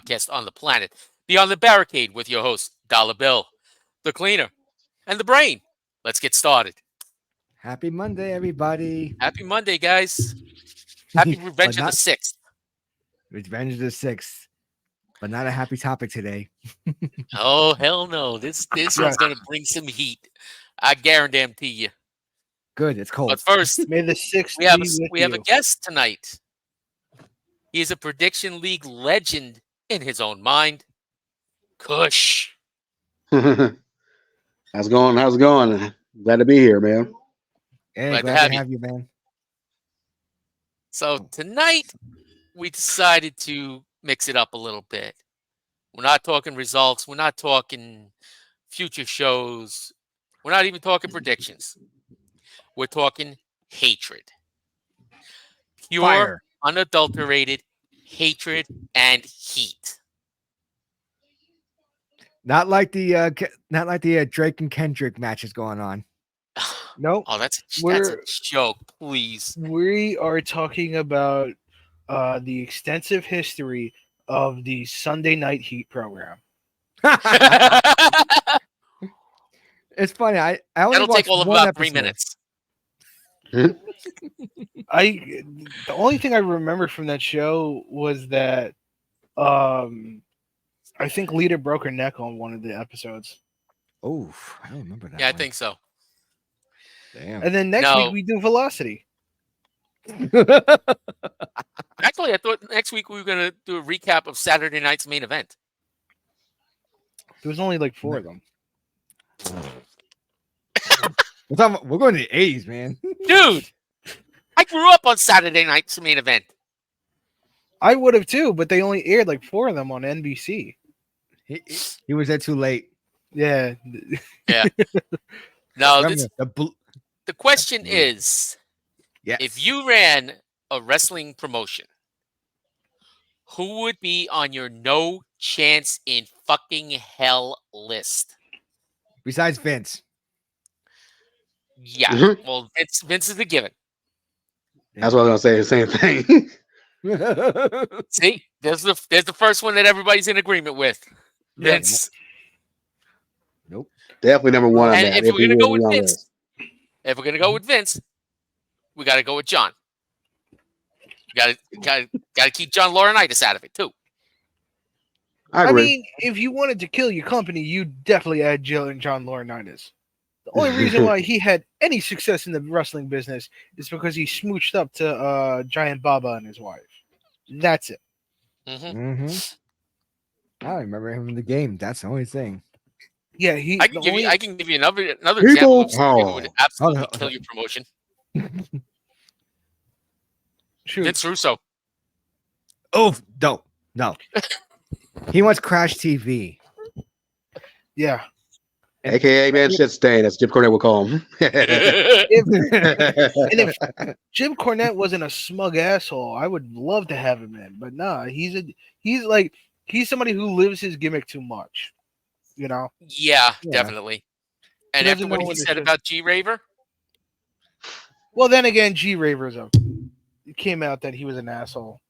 podcast on the planet. Beyond the Barricade with your host, Dollar Bill, the cleaner, and the brain. Let's get started. Happy Monday, everybody. Happy Monday, guys. Happy but Revenge of the not 6th. Revenge of the Sixth, but not a happy topic today. Oh, hell no. This Yeah. one's going to bring some heat. I guarantee you. Good, it's cold. But first, May the sixth we have be a, with we have a you. guest tonight. He is a Prediction League legend in his own mind. Kush. How's it going? How's it going? Glad to be here, man. Hey, Glad to glad have to you. have you, man. So tonight, we decided to mix it up a little bit. We're not talking results. We're not talking future shows. We're not even talking predictions. We're talking hatred. Pure, Fire. unadulterated hatred and heat. Not like the Drake and Kendrick matches going on. Nope. Oh, that's a We're- joke, please. We are talking about the extensive history of the Sunday Night Heat program. It's funny. I only That'll take watched all of one about episode. 3 minutes. The only thing I remember from that show was that I think Lita broke her neck on one of the episodes. Oh, I don't remember that. Yeah, I one. think so. Damn. And then next No. week we do Velocity. Actually, I thought next week we were going to do a recap of Saturday night's main event. There was only like 4 of them. We're going to the 80s, man. Dude, I grew up on Saturday night's main event. I would have too, but they only aired like 4 of them on NBC. He was there too late. Yeah. No, Remember, the question is, yes. if you ran a wrestling promotion, who would be on your no chance in fucking hell list? Besides Vince. Yeah, Mhm. well, Vince is a given. That's what I was gonna say. The same thing. See, there's the first one that everybody's in agreement with. Yeah. Vince. Definitely number one on And that. if we're he gonna go was with on Vince, we got to go with John. Got to keep John Laurinaitis out of it too. I I agree. mean, if you wanted to kill your company, you definitely add Jill and John Laurinaitis. The only reason why he had any success in the wrestling business is because he smooched up to Giant Baba and his wife. That's it. Hmm I remember him in the game. That's the only thing. Yeah, he. I can give you another People- example of somebody who would Oh. absolutely Hold on. kill your promotion. Shoot. Vince Russo. Oh, no. He wants Crash TV. Yeah. AKA man shit stain, as Jim Cornette would call him. And if Jim Cornette wasn't a smug asshole, I would love to have him in. But nah, he's somebody who lives his gimmick too much. You know. Yeah, Yeah. definitely. And He after doesn't what know he what to said say. about G Raver, Well, then again, G Raver's it came out that he was an asshole.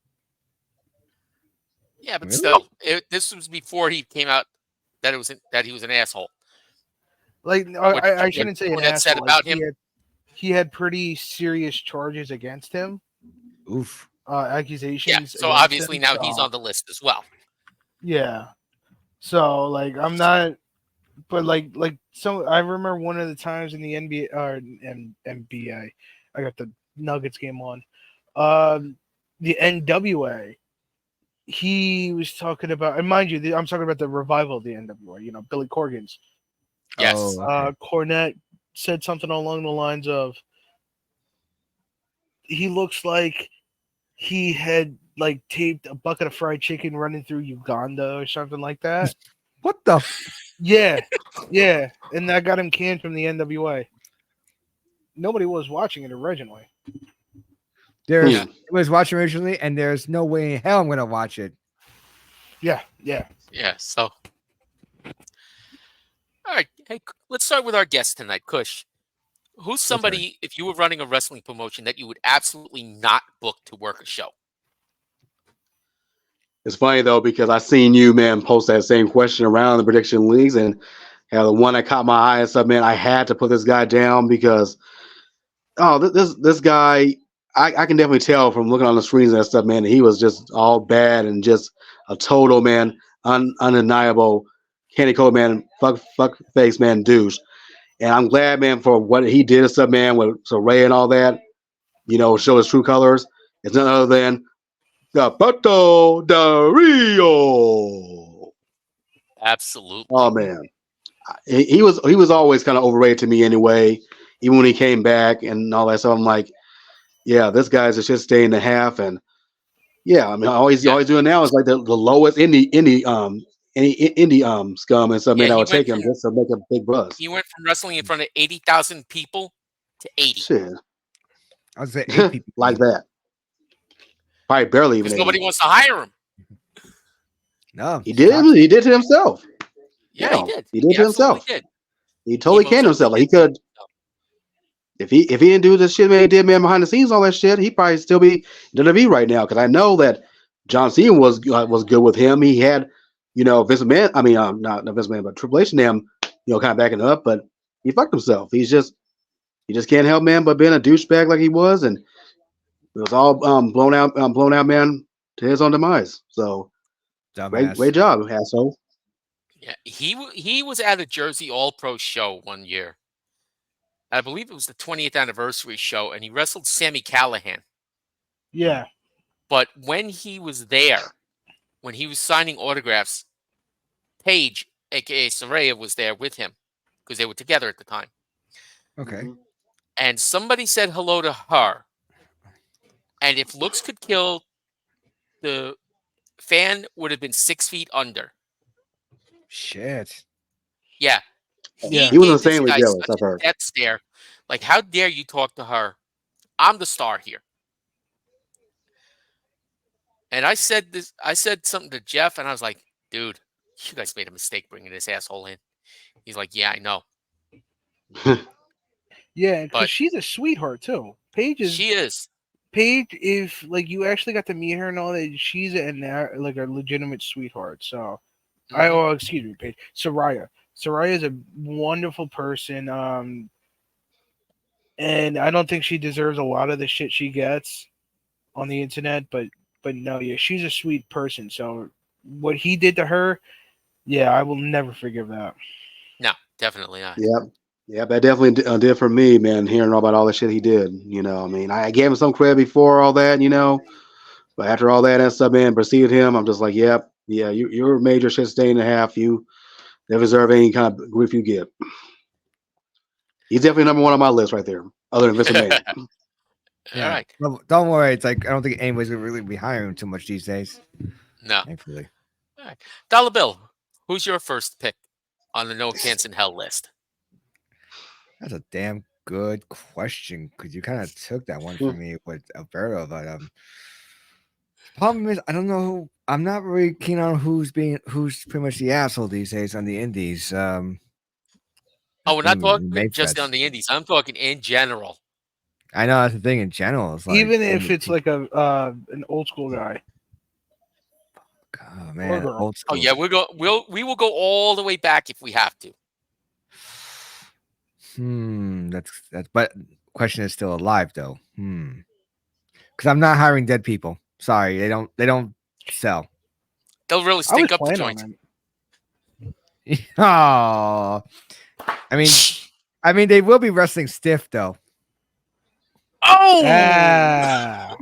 yeah, but Really? still, this was before he came out that he was an asshole. Like What- I what shouldn't say an Cornette said asshole. about Like, him? he had pretty serious charges against him. Oof. Accusations. Yeah, so against obviously him, now he's so- on the list as well. Yeah. So like I'm not, but like so I remember one of the times in the NBA or NBA, I got the Nuggets game on. The NWA. He was talking about, and mind you, I'm talking about the revival of the NWA. You know, Billy Corgan's. Yes. Oh, okay. Cornette said something along the lines of, he looks like he had like taped a bucket of fried chicken running through Uganda or something like that. What the? Yeah, and that got him canned from the NWA. Nobody was watching it originally. There's Yeah. I was watching originally, and there's no way in hell I'm gonna watch it. Yeah. Yeah, so. All right. Hey, let's start with our guest tonight, Kush. Who's somebody, if you were running a wrestling promotion, that you would absolutely not book to work a show? It's funny though because I seen you, man, post that same question around the prediction leagues, and the one that caught my eye and stuff, man. I had to put this guy down because this guy, I can definitely tell from looking on the screens and stuff, man. That he was just all bad and just a total man, undeniable candy coat man, fuck face man, douche. And I'm glad, man, for what he did and stuff, man, with Soraya and all that. Show his true colors. It's none other than the Pato de Rio. Absolutely. Oh man, he was always kind of overrated to me anyway. Even when he came back and all that stuff, I'm like, yeah, this guy's a shit stay in the half, and yeah, I mean, all he's doing now is like the lowest indie scum and stuff. Yeah, Man, I he would take went him from just to make a big buzz. he went from wrestling in front of 80,000 people to 80 Shit, I was at 8 people. like that. Probably barely even because 80. nobody wants to hire him. No, He did. He did to himself. Yeah, Yeah, he did. he did to absolutely himself. Did. He totally He canned most himself. Like he certainly could, if he didn't do the shit man he did, man, behind the scenes, all that shit, he'd probably still be WWE right now. Because I know that John Cena was good with him. He had, Vince McMahon. I mean, not Vince McMahon, but Triple H and them, kind of backing up. But he fucked himself. He just can't help, man, but being a douchebag like he was, and it was all blown out, man, to his own demise. So dumbass. great job, asshole. Yeah, he was at a Jersey All Pro show one year. I believe it was the 20th anniversary show, and he wrestled Sammy Callahan. Yeah. But when he was there, when he was signing autographs, Paige, aka Saraya, was there with him because they were together at the time. Okay. And somebody said hello to her. And if looks could kill, the fan would have been 6 feet under. Shit. Yeah. Yeah. He was gave this insanely guy jealous, such I've heard. a death stare. Like, how dare you talk to her? I'm the star here. And I said something to Jeff, and I was like, dude, you guys made a mistake bringing this asshole in. He's like, yeah, I know. Yeah, because But she's a sweetheart too. Paige is. she is. Paige, if like you actually got to meet her and all that, she's like a legitimate sweetheart. So, Mhm. excuse me, Paige. Saraya. Saraya is a wonderful person. And I don't think she deserves a lot of the shit she gets on the internet, but no, yeah, she's a sweet person. So what he did to her, yeah, I will never forgive that. No, definitely not. Yeah, that definitely did for me, man. Hearing about all the shit he did, I mean, I gave him some credit before all that, but after all that and stuff, man, preceded him. I'm just like, yep, yeah, you're a major shit stain and a half. You never deserve any kind of grief you get. He's definitely number one on my list right there, other than Vince McMahon. All right. Well, don't worry. It's like I don't think anybody's gonna really be hiring too much these days. No. Thankfully. All right. Dollar Bill, who's your first pick on the No Chance in Hell list? That's a damn good question because you kind of took that one from me with Alberto. But problem is, I don't know who. I'm not really keen on who's pretty much the asshole these days on the indies. Oh, we're not talking main just fest. on the indies. I'm talking in general. I know that's the thing in general. It's like, Even if it's like an old school guy. oh man, girl. old Oh school. yeah, we will go all the way back if we have to. That's but question is still alive though. Because I'm not hiring dead people. Sorry, they don't sell. They'll really I was stink up the planning on joint. it. Oh, I mean, they will be wrestling stiff though. Oh, Ah.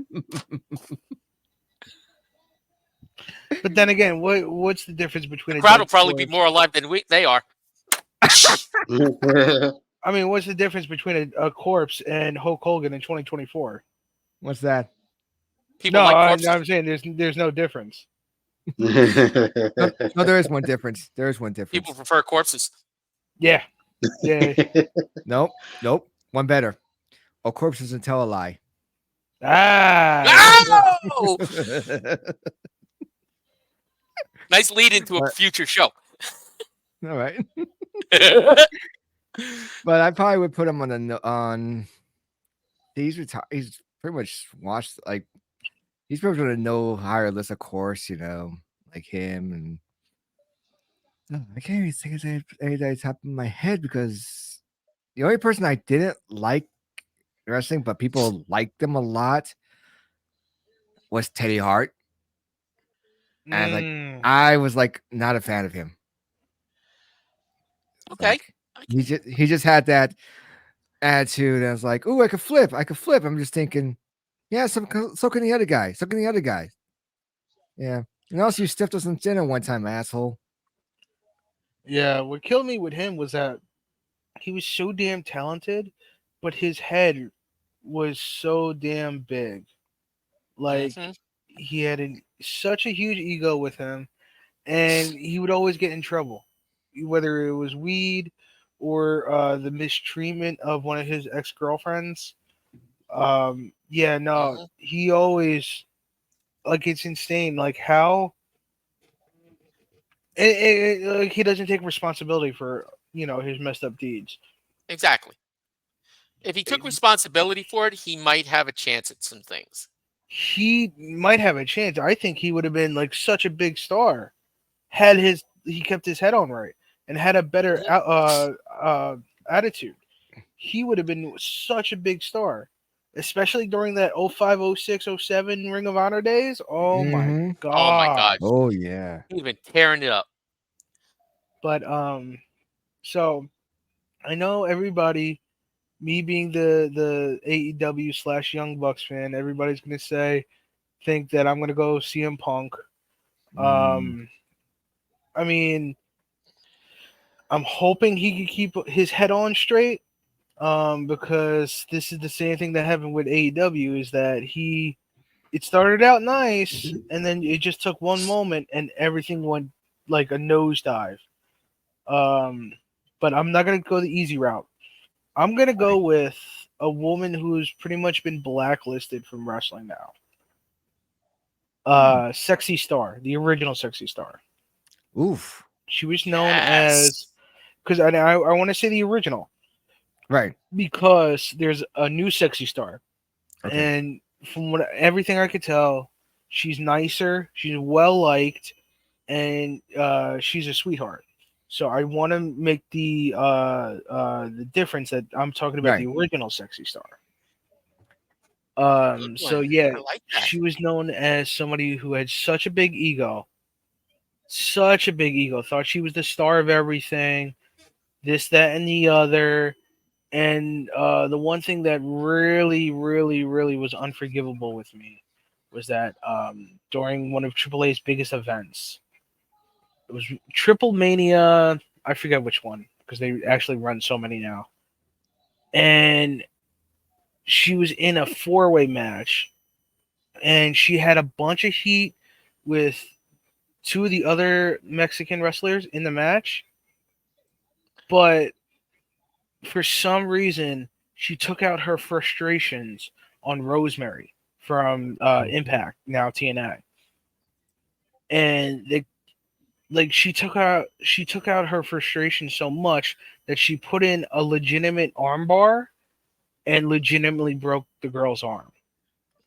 But then again, what's the difference between the a crowd dead will probably be corpse? more alive than they are. I mean, what's the difference between a corpse and Hulk Hogan in 2024? What's that? People No, like corpses. I'm saying there's no difference. No, there is one difference. There is one difference. People prefer corpses. Yeah. Nope. One better. A corpse doesn't tell a lie. Ah. Oh! Nice lead into a But- future show. All right. But I probably would put him on he's retired. He's pretty much washed. Like he's probably on a no higher list, of course. Like him and no, I can't even think of anybody top of my head because the only person I didn't like wrestling, but people liked them a lot, was Teddy Hart, and Mm. I was not a fan of him. Okay. Like he just had that attitude. And I was like, "Ooh, I could flip. I could flip." I'm just thinking, yeah, so can the other guy. So can the other guy. Yeah. And also, you stiffed us in dinner one time, asshole. Yeah, what killed me with him was that he was so damn talented, but his head was so damn big. Like Mhm. he had such a huge ego with him, and he would always get in trouble, whether it was weed or the mistreatment of one of his ex girlfriends. Yeah, no, Mhm. he always it's insane. Like how like he doesn't take responsibility for his messed up deeds. Exactly. If he took responsibility for it, he might have a chance at some things. He might have a chance. I think he would have been like such a big star had he kept his head on right and had a better attitude. He would have been such a big star, especially during that 05, 06, 07 Ring of Honor days. Oh my Mhm. Oh my god. God. Oh yeah. He'd been tearing it up. But so I know everybody, me being the AEW / Young Bucks fan, everybody's gonna think that I'm gonna go CM Punk. Mm. I mean, I'm hoping he can keep his head on straight. Because this is the same thing that happened with AEW is that it started out nice and then it just took one moment and everything went like a nosedive. Um, but I'm not gonna go the easy route. I'm gonna go with a woman who's pretty much been blacklisted from wrestling now. Sexy Star, the original Sexy Star. Oof. She was known as Yes. because I want to say the original Right. because there's a new Sexy Star. Okay. And from everything I could tell, she's nicer, she's well liked, and she's a sweetheart. So I want to make the difference that I'm talking about Right. the original Sexy Star. Good So one. yeah, I like that. she was known as somebody who had such a big ego, thought she was the star of everything, this, that, and the other. And the one thing that really, really, really was unforgivable with me was that during one of AAA's biggest events, it was Triple Mania. I forget which one because they actually run so many now. And she was in a 4-way match, and she had a bunch of heat with two of the other Mexican wrestlers in the match. But for some reason, she took out her frustrations on Rosemary from Impact, now TNA, and she took out her frustration so much that she put in a legitimate armbar and legitimately broke the girl's arm.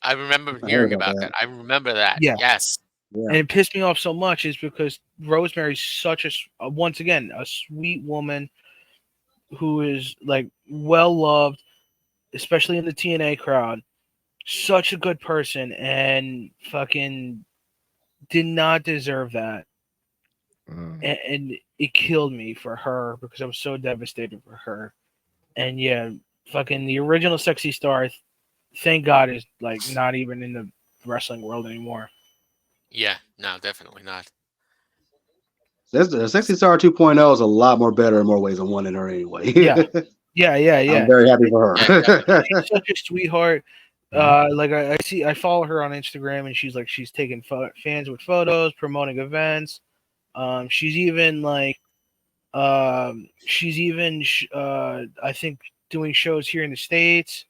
I remember I heard hearing about about that. that. I remember that. Yeah. Yes. Yeah. And it pissed me off so much is because Rosemary's such once again a sweet woman who is like well loved, especially in the TNA crowd. Such a good person and fucking did not deserve that. And it killed me for her because I was so devastated for her. And yeah, fucking the original Sexy Star, thank God, is like not even in the wrestling world anymore. Yeah. No, definitely not. The Sexy Star 2.0 is a lot more better in more ways than one in her anyway. Yeah. Yeah. I'm very happy for Yeah, her. She's such a sweetheart. Like I follow her on Instagram, and she's taking fans with photos, promoting events. She's even I think doing shows here in the States.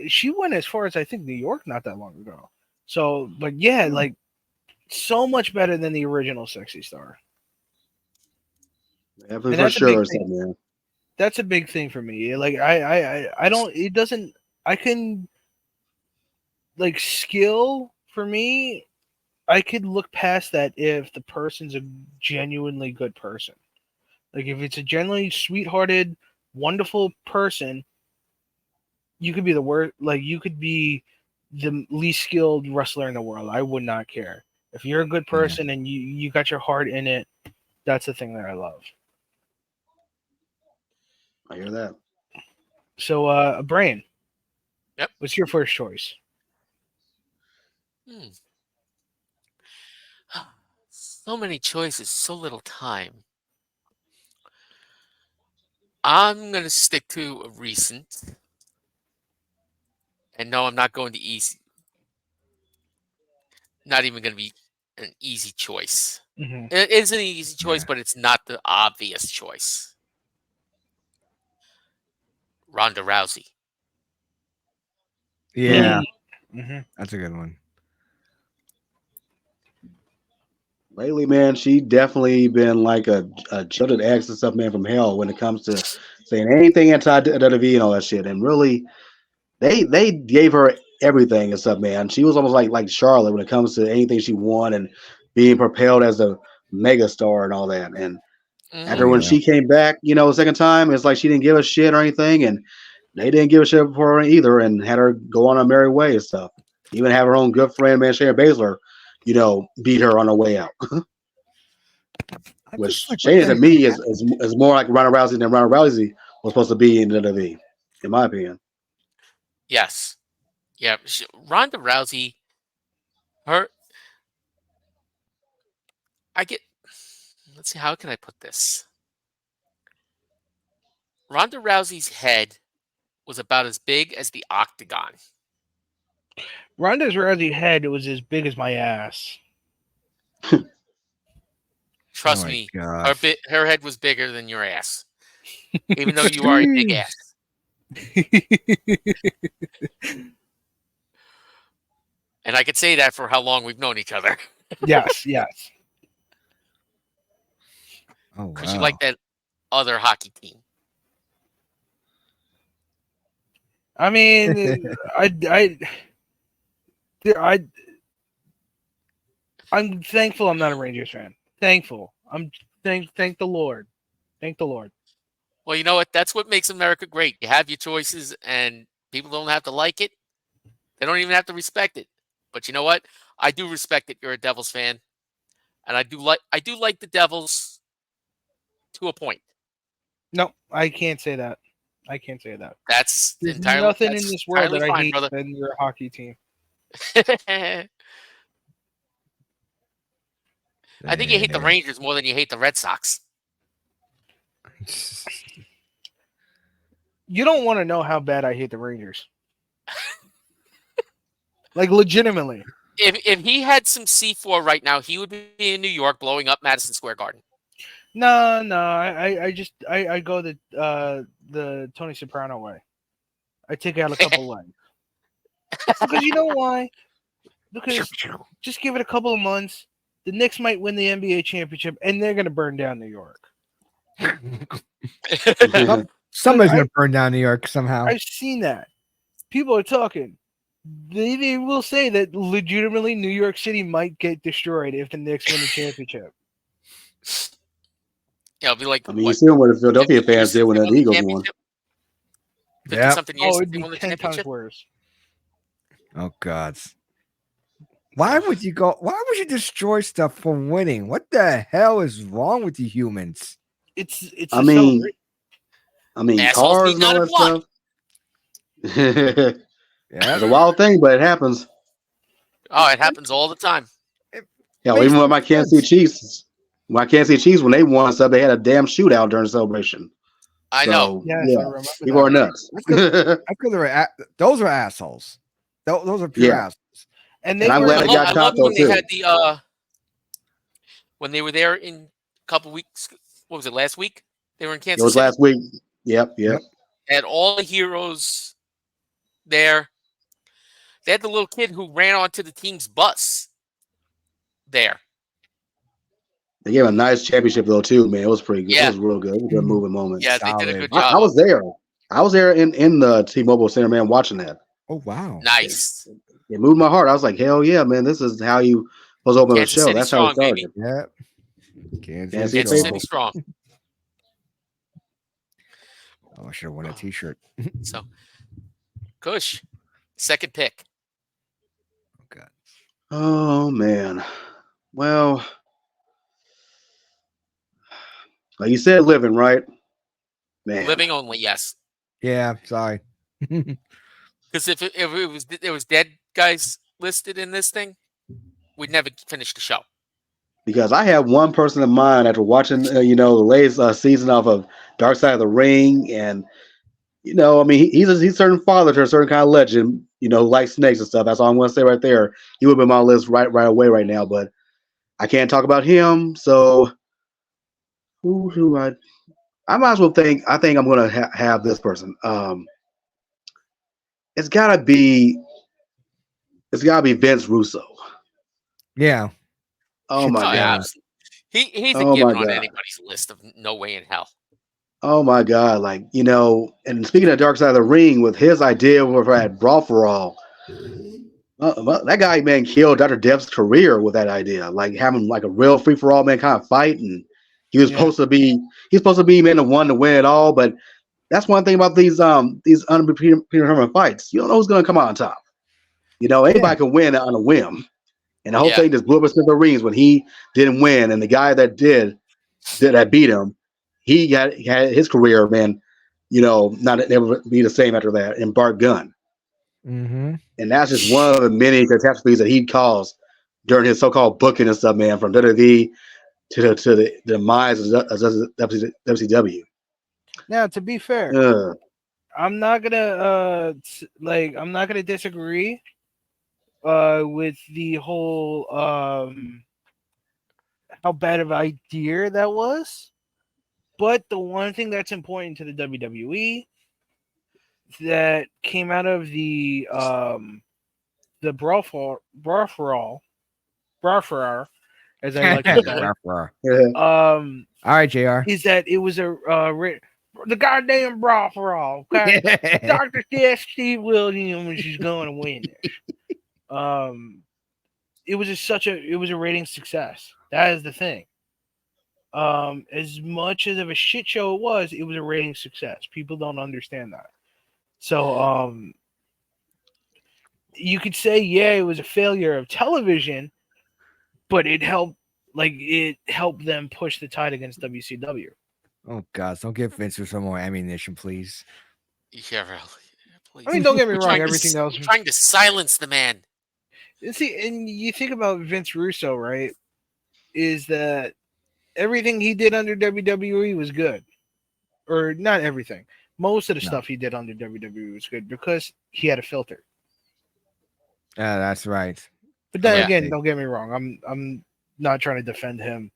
She went as far as I think New York not that long ago. So, but yeah, like so much better than the original Sexy Star. Yeah, And for that's a big sure, thing. man. That's a big thing for me. Like I don't. It doesn't. I can. like skill for me, I could look past that if the person's a genuinely good person. Like if it's a genuinely sweethearted, wonderful person, you could be the worst. Like you could be the least skilled wrestler in the world. I would not care. If you're a good person and you got your heart in it, that's the thing that I love. I hear that. So, Brain. Yep. What's your first choice? So many choices, so little time. I'm going to stick to a recent. And no, I'm not going to easy. Not even going to be an easy choice. Mm-hmm. It is an easy choice, Yeah. but it's not the obvious choice. Ronda Rousey. Yeah, Mm-hmm. that's a good one. Lately, man, she definitely been like a jilted ex and stuff, man, from hell when it comes to saying anything anti WWE and all that shit. And really, they gave her everything and stuff, man. She was almost like Charlotte when it comes to anything she won and being propelled as a megastar and all that. And after when Yeah. she came back, the second time, it's like she didn't give a shit or anything, and they didn't give a shit for her either, and had her go on her merry way and stuff. Even have her own good friend, man, Shayna Baszler, beat her on her way out. I'm Which just like, what Shayna the to me is more like Ronda Rousey than Ronda Rousey was supposed to be in the WWE, in my opinion. Yes. Yeah. Ronda Rousey, let's see, how can I put this? Ronda Rousey's head was about as big as the octagon. Ronda Rousey's head was as big as my ass. Trust Oh my me, gosh. her head was bigger than your ass. Even though you are a big ass. And I could say that for how long we've known each other. Yes. Oh Because you wow. like that other hockey team. I mean, I'm thankful I'm not a Rangers fan. Thankful. Thank the Lord. Thank the Lord. Well, you know what? That's what makes America great. You have your choices, and people don't have to like it. They don't even have to respect it. But you know what? I do respect that you're a Devils fan, and I do like the Devils to a point. No, I can't say that. I can't say that. That's There's entirely nothing that's in this world entirely that I fine, hate brother. than your hockey team. I think you hate the Rangers more than you hate the Red Sox. You don't want to know how bad I hate the Rangers. Like legitimately. If he had some C4 right now, he would be in New York blowing up Madison Square Garden. No. I go the Tony Soprano way. I take out a couple legs. Because you know why? Because just give it a couple of months. The Knicks might win the NBA championship, and they're going to burn down New York. Somebody's gonna burn down New York somehow. I've seen that. People are talking. They will say that legitimately New York City might get destroyed if the Knicks win the championship. Yeah, it'll be like, I mean, you see what the Philadelphia 50 years fans did since when they the won Eagles won. championship. 50 Yep. something years Oh, since it'd they be won the 10 times championship. worse. Oh God. Why would you go? Why would you destroy stuff for winning? What the hell is wrong with you humans? It's I a mean, celebration. Assholes cars need and all not that blood. stuff. Yeah. It's a wild thing, but it happens. Oh, it happens all the time. Yeah, Makes even with no my Kansas City sense. Chiefs, when they won stuff, they had a damn shootout during the celebration. I know. Yes, yeah, I remember people are that. nuts. That's because those are assholes. Those are pure Yeah. assholes. And And they I'm were glad I they got loved caught though when they too. had the when they were there in a couple weeks. What was it, last week? They were in It Kansas was City. last week. Yep. They had all the heroes there. They had the little kid who ran onto the team's bus there. They gave a nice championship though too, man. It was pretty good. Yeah. It was real good. It was a good moving moment. Yeah, they did a Solid. good I job. was there. I was there in the T-Mobile Center, man, watching that. Oh wow. Nice. it moved my heart. I was like, hell yeah, man, this is how you was open the Kansas show. City That's how it strong, baby. started. Yep. Kansas Kansas Kansas strong. City strong. Oh, I should have won a T-shirt. So, Kush, second pick. Oh God. Oh man. Well, like you said, living, right? Man. Living only, yes. Yeah. Sorry. Because if it was there was dead guys listed in this thing, we'd never finish the show. Because I have one person in mind after watching, the latest season of Dark Side of the Ring, and I mean, he's a certain father to a certain kind of legend, who likes snakes and stuff. That's all I'm going to say right there. He would be on my list right away right now, but I can't talk about him. So who I might as well think. I think I'm going to have this person. It's gotta be Vince Russo. Yeah. Oh my Oh, god. yeah, he's a Oh my given on God. anybody's list of no way in hell. Oh my God. Like, and speaking of Dark Side of the Ring, with his idea for that Brawl for All, that guy, man, killed Dr. Death's career with that idea. Like having like a real free for all, man, kind of fight. And he was Yeah. supposed to be, man, the one to win it all. But that's one thing about these undetermined fights. You don't know who's gonna come out on top. Anybody can win on a whim. And the whole Yeah. thing just blew up in smithereens when he didn't win. And the guy that that beat him, he had his career, man, not never be the same after that. And Bart Gunn. Mm-hmm. And that's just one of the many catastrophes that he caused during his so-called booking and stuff, man, from WWE to the demise of WCW. Now, to be fair, Ugh. I'm not gonna disagree with the whole how bad of an idea that was. But the one thing that's important to the WWE that came out of the brawl for all, as I like to say, All right, JR. is that it was the goddamn brawl for all. Okay, Dr. Death, Steve Williams is going to win this. It was a rating success. That is the thing. As much as of a shit show it was a rating success. People don't understand that. So you could say, yeah, it was a failure of television, but it helped them push the tide against WCW. Oh God! Don't give Vince some more ammunition, please. Yeah, really. Please. I mean, don't get me wrong. Trying to Everything else, trying to silence the man. see, and you think about Vince Russo, right? Is that everything he did under WWE was good, or not everything? Most of the stuff he did under WWE was good because he had a filter. That's right. But then Yeah. again, don't get me wrong. I'm not trying to defend him.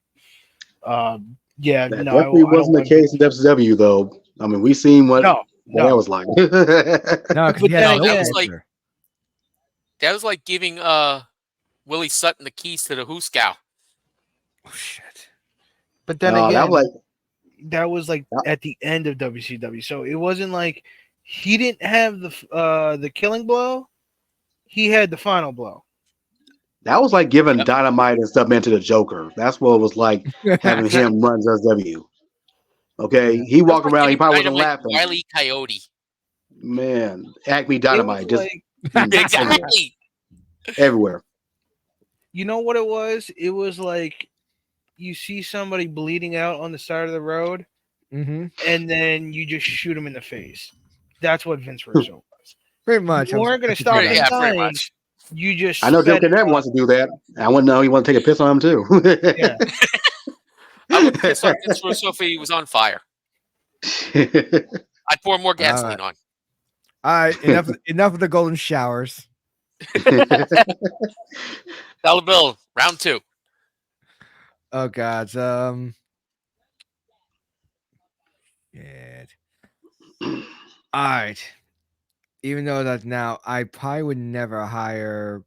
Yeah, That no, definitely I don't wasn't the want case in WCW, though. I mean, we seen what that was like. No, because But he had then no again- That was filter. That was like giving Willie Sutton the keys to the Hooskow. Oh shit! But then that again, was that was like Yeah. at the end of WCW, so it wasn't like he didn't have the killing blow. He had the final blow. like giving Yep. Dynamite and stuff, man, to the Joker. That's what it was like having him run WCW. Okay, Yeah. he walked That was like around, he giving probably wasn't Dynamite laughing. Wile E. Coyote. Man, Acme It Dynamite, was just like, Exactly. everywhere. you know what it was? It was like you see somebody bleeding out on the side of the road, Mm-hmm. and then you just shoot him in the face. That's what Vince Russo was. Pretty much. You weren't gonna That's stop what him Yeah, dying. pretty much. You just I know Jim sped it Cornette up. wants to do that. I wouldn't know he want to take a piss on him too. Yeah. I would piss on Vince Russo if he was on fire. I'd pour more gasoline on. All right, enough of the golden showers. Dollar Bill, round 2. Oh God. Yeah. All right. Even though that now, I probably would never hire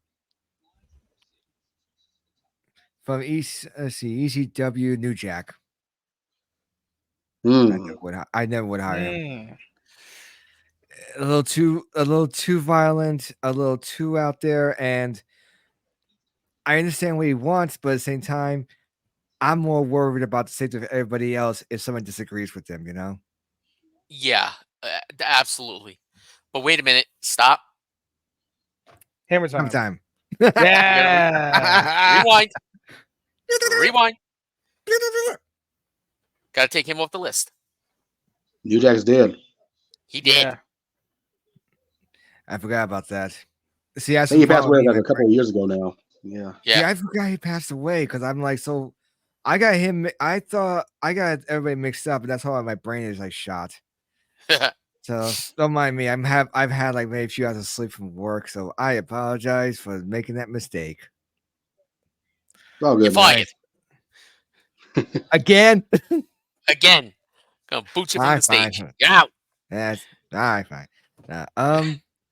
from ECW New Jack. Hmm. I never would hire him. Mm. a little too violent, a little too out there, and I understand what he wants, but at the same time, I'm more worried about the safety of everybody else if someone disagrees with them, you know? Yeah, absolutely. But wait a minute. Stop. Hammer time. Sometime. Yeah. Rewind. Rewind. Got to take him off the list. New Jack's dead. He did. Yeah. I forgot about that. See, I I think he passed away like a couple of years ago now. Yeah. Yeah. Yeah, I forgot he passed away because I'm like, so I got him. I thought I got everybody mixed up, and that's how my brain is like shot. So don't mind me. I've had like maybe a few hours of sleep from work, so I apologize for making that mistake. Oh, You're good. fired. Again. Again. Gonna boot you from Fine, the stage. fine. You're out. That's all right, fine.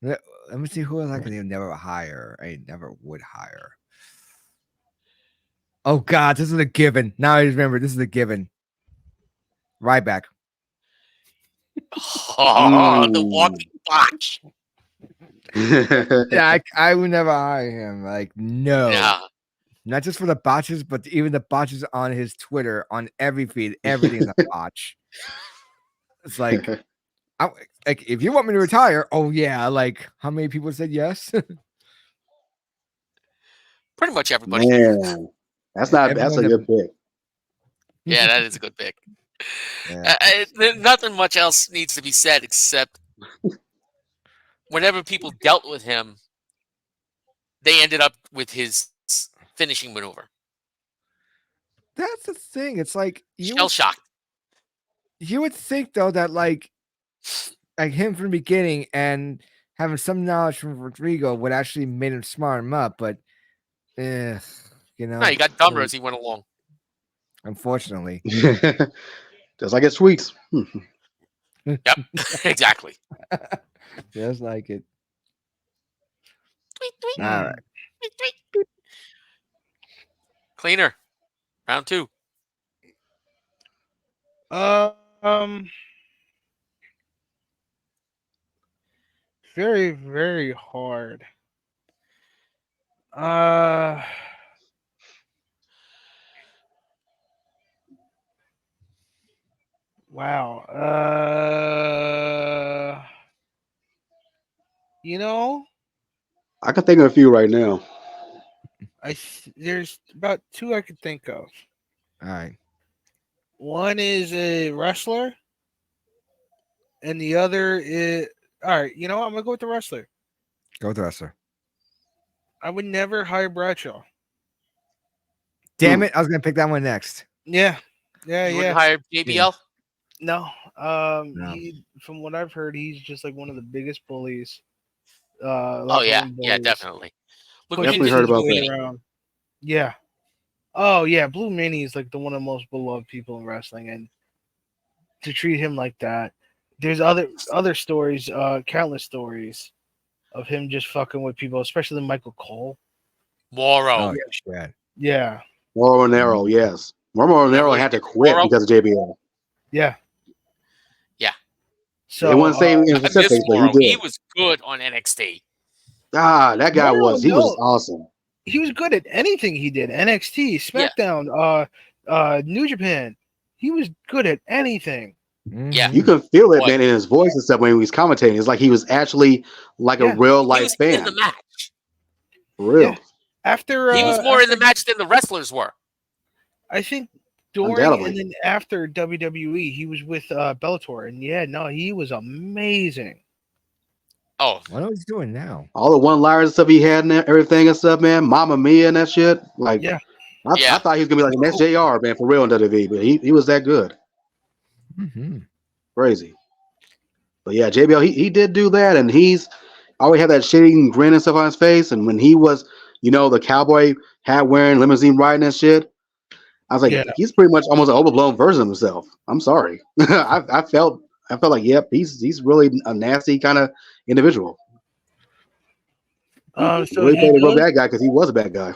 Let me see who else I could never hire. I never would hire. Oh God, this is a given. Now I remember this is a given. Ryback. Oh, the Mm. walking botch. Yeah, I would never hire him. Like, no. Yeah. Not just for the botches, but even the botches on his Twitter, on every feed, everything's a botch. It's like, like if you want me to retire, oh yeah, like how many people said yes? Pretty much everybody. Man, that's a good pick. Yeah, that is a good pick. Yeah. Nothing much else needs to be said except whenever people dealt with him, they ended up with his finishing maneuver. That's the thing. It's like Shell shocked. you would think though that like him from the beginning and having some knowledge from Rodrigo would actually made him smart him up, but you know, No, he got dumber as he went along. unfortunately. Just like it tweaks. Yep, exactly. Just like it. Tweet, tweet, All right. tweet, tweet. Cleaner. Round 2. Very, very hard. Wow. You know, I can think of a few right now. there's about 2 I could think of. All right. One is a wrestler, and the other is all right. You know what? I'm gonna go with the wrestler. Go with the wrestler. I would never hire Bradshaw. Damn it. I was gonna pick that one next. Yeah, You yeah. wouldn't hire JBL? No. No. From what I've heard, he's just like one of the biggest bullies. Oh, yeah. Yeah, definitely. Look Definitely into heard the about Blue that. Meanie. Yeah. Oh yeah, Blue Mini is like one of the most beloved people in wrestling, and to treat him like that, there's other stories, countless stories of him just fucking with people, especially Michael Cole. Morrow. Oh, yeah. Shit. Yeah, Mauro Monero, yes. Mauro Monero had to quit Mauro? because of JBL. yeah. Yeah. So They wouldn't say in I miss specifics, but Morrow. he He did. was good on NXT. That guy Mauro, was. He was no. awesome. he was good at anything he did. NXT, SmackDown, New Japan. He was good at anything. Yeah. You can feel it, Boy. man, in his voice and stuff when he was commentating. It's like he was actually like Yeah. a real He life was in fan. the match. For real. Yeah. After He was more in the match than the wrestlers were. I think during Undoubtedly. and then after WWE, he was with Bellator, and he was amazing. Oh, What are we doing now? All the one-liners and stuff he had and everything and stuff, man. Mamma Mia and that shit. Like, Yeah. Yeah. I thought he was gonna be like the next JR, man, for real in WWE, but he was that good. Mm-hmm. Crazy. But yeah, JBL, he did do that, and he's always had that shitty grin and stuff on his face. And when he was, the cowboy hat wearing, limousine riding and shit, I was like, Yeah. he's pretty much almost an overblown version of himself. I'm sorry. I felt like, yep, he's really a nasty kind of individual. So really he played a real does, bad guy because he was a bad guy.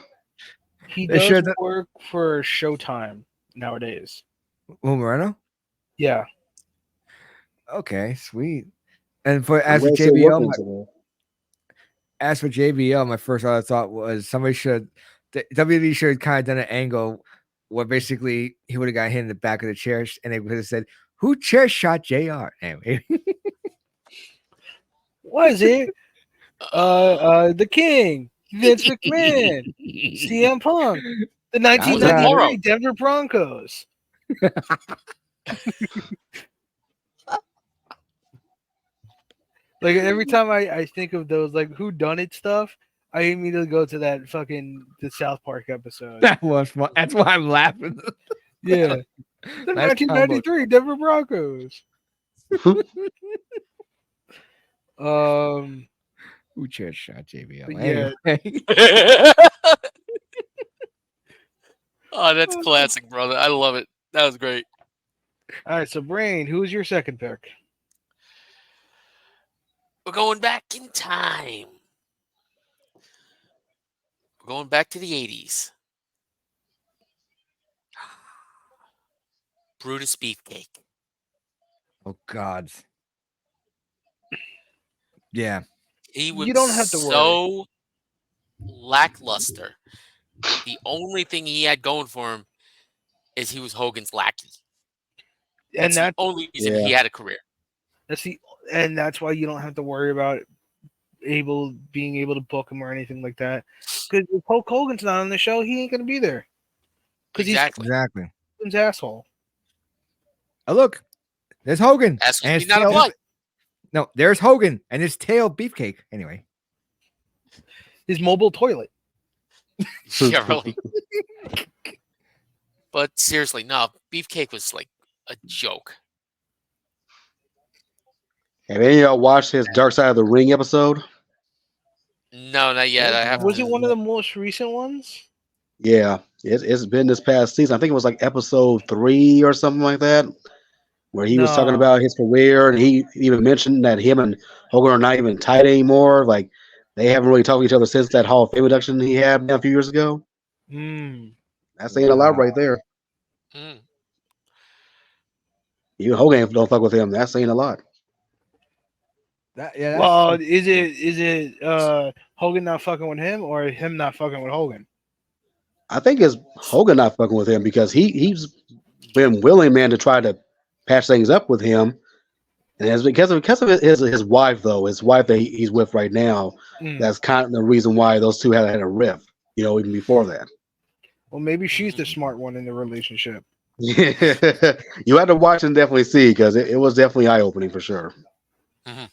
he They does shared that- work for Showtime nowadays. Moreno? Yeah. Okay, sweet. And for as for JBL, my first other thought was WWE should have kind of done an angle where basically he would have got hit in the back of the chair, and they would have said, "Who chair shot JR?" Anyway, Was it the King, Vince McMahon, CM Punk, the 1993 Denver Broncos? Like every time I think of those like who done it stuff, I immediately go to that fucking the South Park episode. that was fun. That's why I'm laughing. Yeah, the 1993 Denver Broncos. Who chair shot JBL? But yeah. Anyway. Oh, that's classic, brother. I love it. That was great. All right, so Brain, who's your second pick? We're going back in time. We're going back to the 80s. Brutus Beefcake. Oh God. Yeah. He was You don't have to so lackluster. The only thing he had going for him is he was Hogan's lackey. And That's the only reason he had a career. That's why you don't have to worry about being able to book him or anything like that. Because if Hulk Hogan's not on the show, he ain't gonna be there. Because Exactly. Exactly. he's an asshole. Oh, look, there's Hogan. That's and his not a tail- plug. No, there's Hogan and his tail Beefcake. Anyway. His mobile toilet. Yeah, really. But seriously, no, Beefcake was like a joke. Have any of y'all watched his Dark Side of the Ring episode? No, not yet. I have Was to. it one of the most recent ones? Yeah, it's been this past season. I think it was like episode 3 or something like that, where he was talking No. about his career, and he even mentioned that him and Hogan are not even tight anymore. Like they haven't really talked to each other since that Hall of Fame induction he had a few years ago. That's saying a lot right there. Mm. Even Hogan don't fuck with him. That's saying a lot. Well, is it Hogan not fucking with him or him not fucking with Hogan? I think it's Hogan not fucking with him because he's been willing, man, to try to patch things up with him, and it's because of his wife, though, his wife that he's with right now. That's kind of the reason why those two had a rift, even before that. Well, maybe she's the smart one in the relationship. Yeah, you had to watch and definitely see because it was definitely eye opening for sure. Mm-hmm.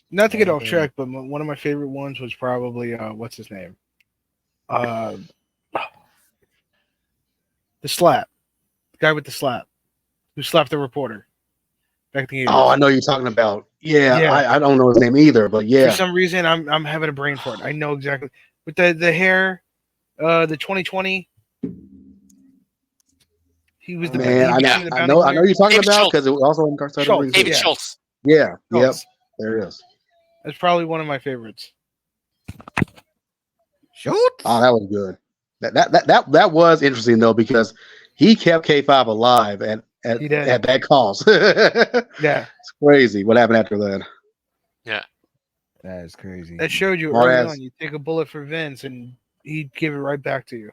Not to get off track, but one of my favorite ones was probably what's his name? The slap. The guy with the slap. Who slapped the reporter. Back in the 80s. Oh, I know you're talking about. Yeah. Yeah. I don't know his name either, but yeah. For some reason I'm having a brain fart. I know exactly. With the hair, the 2020. He was the man. I know you're talking about because it was also in Dark Side of the Ring. David Schultz. Yeah. Schultz. Yep. There it is. That's probably one of my favorites. Shoot! Oh, that was good. That was interesting though because he kept K5 alive at that cost. Yeah, it's crazy what happened after that. Yeah, that is crazy. That showed you early on. You take a bullet for Vince, and he'd give it right back to you.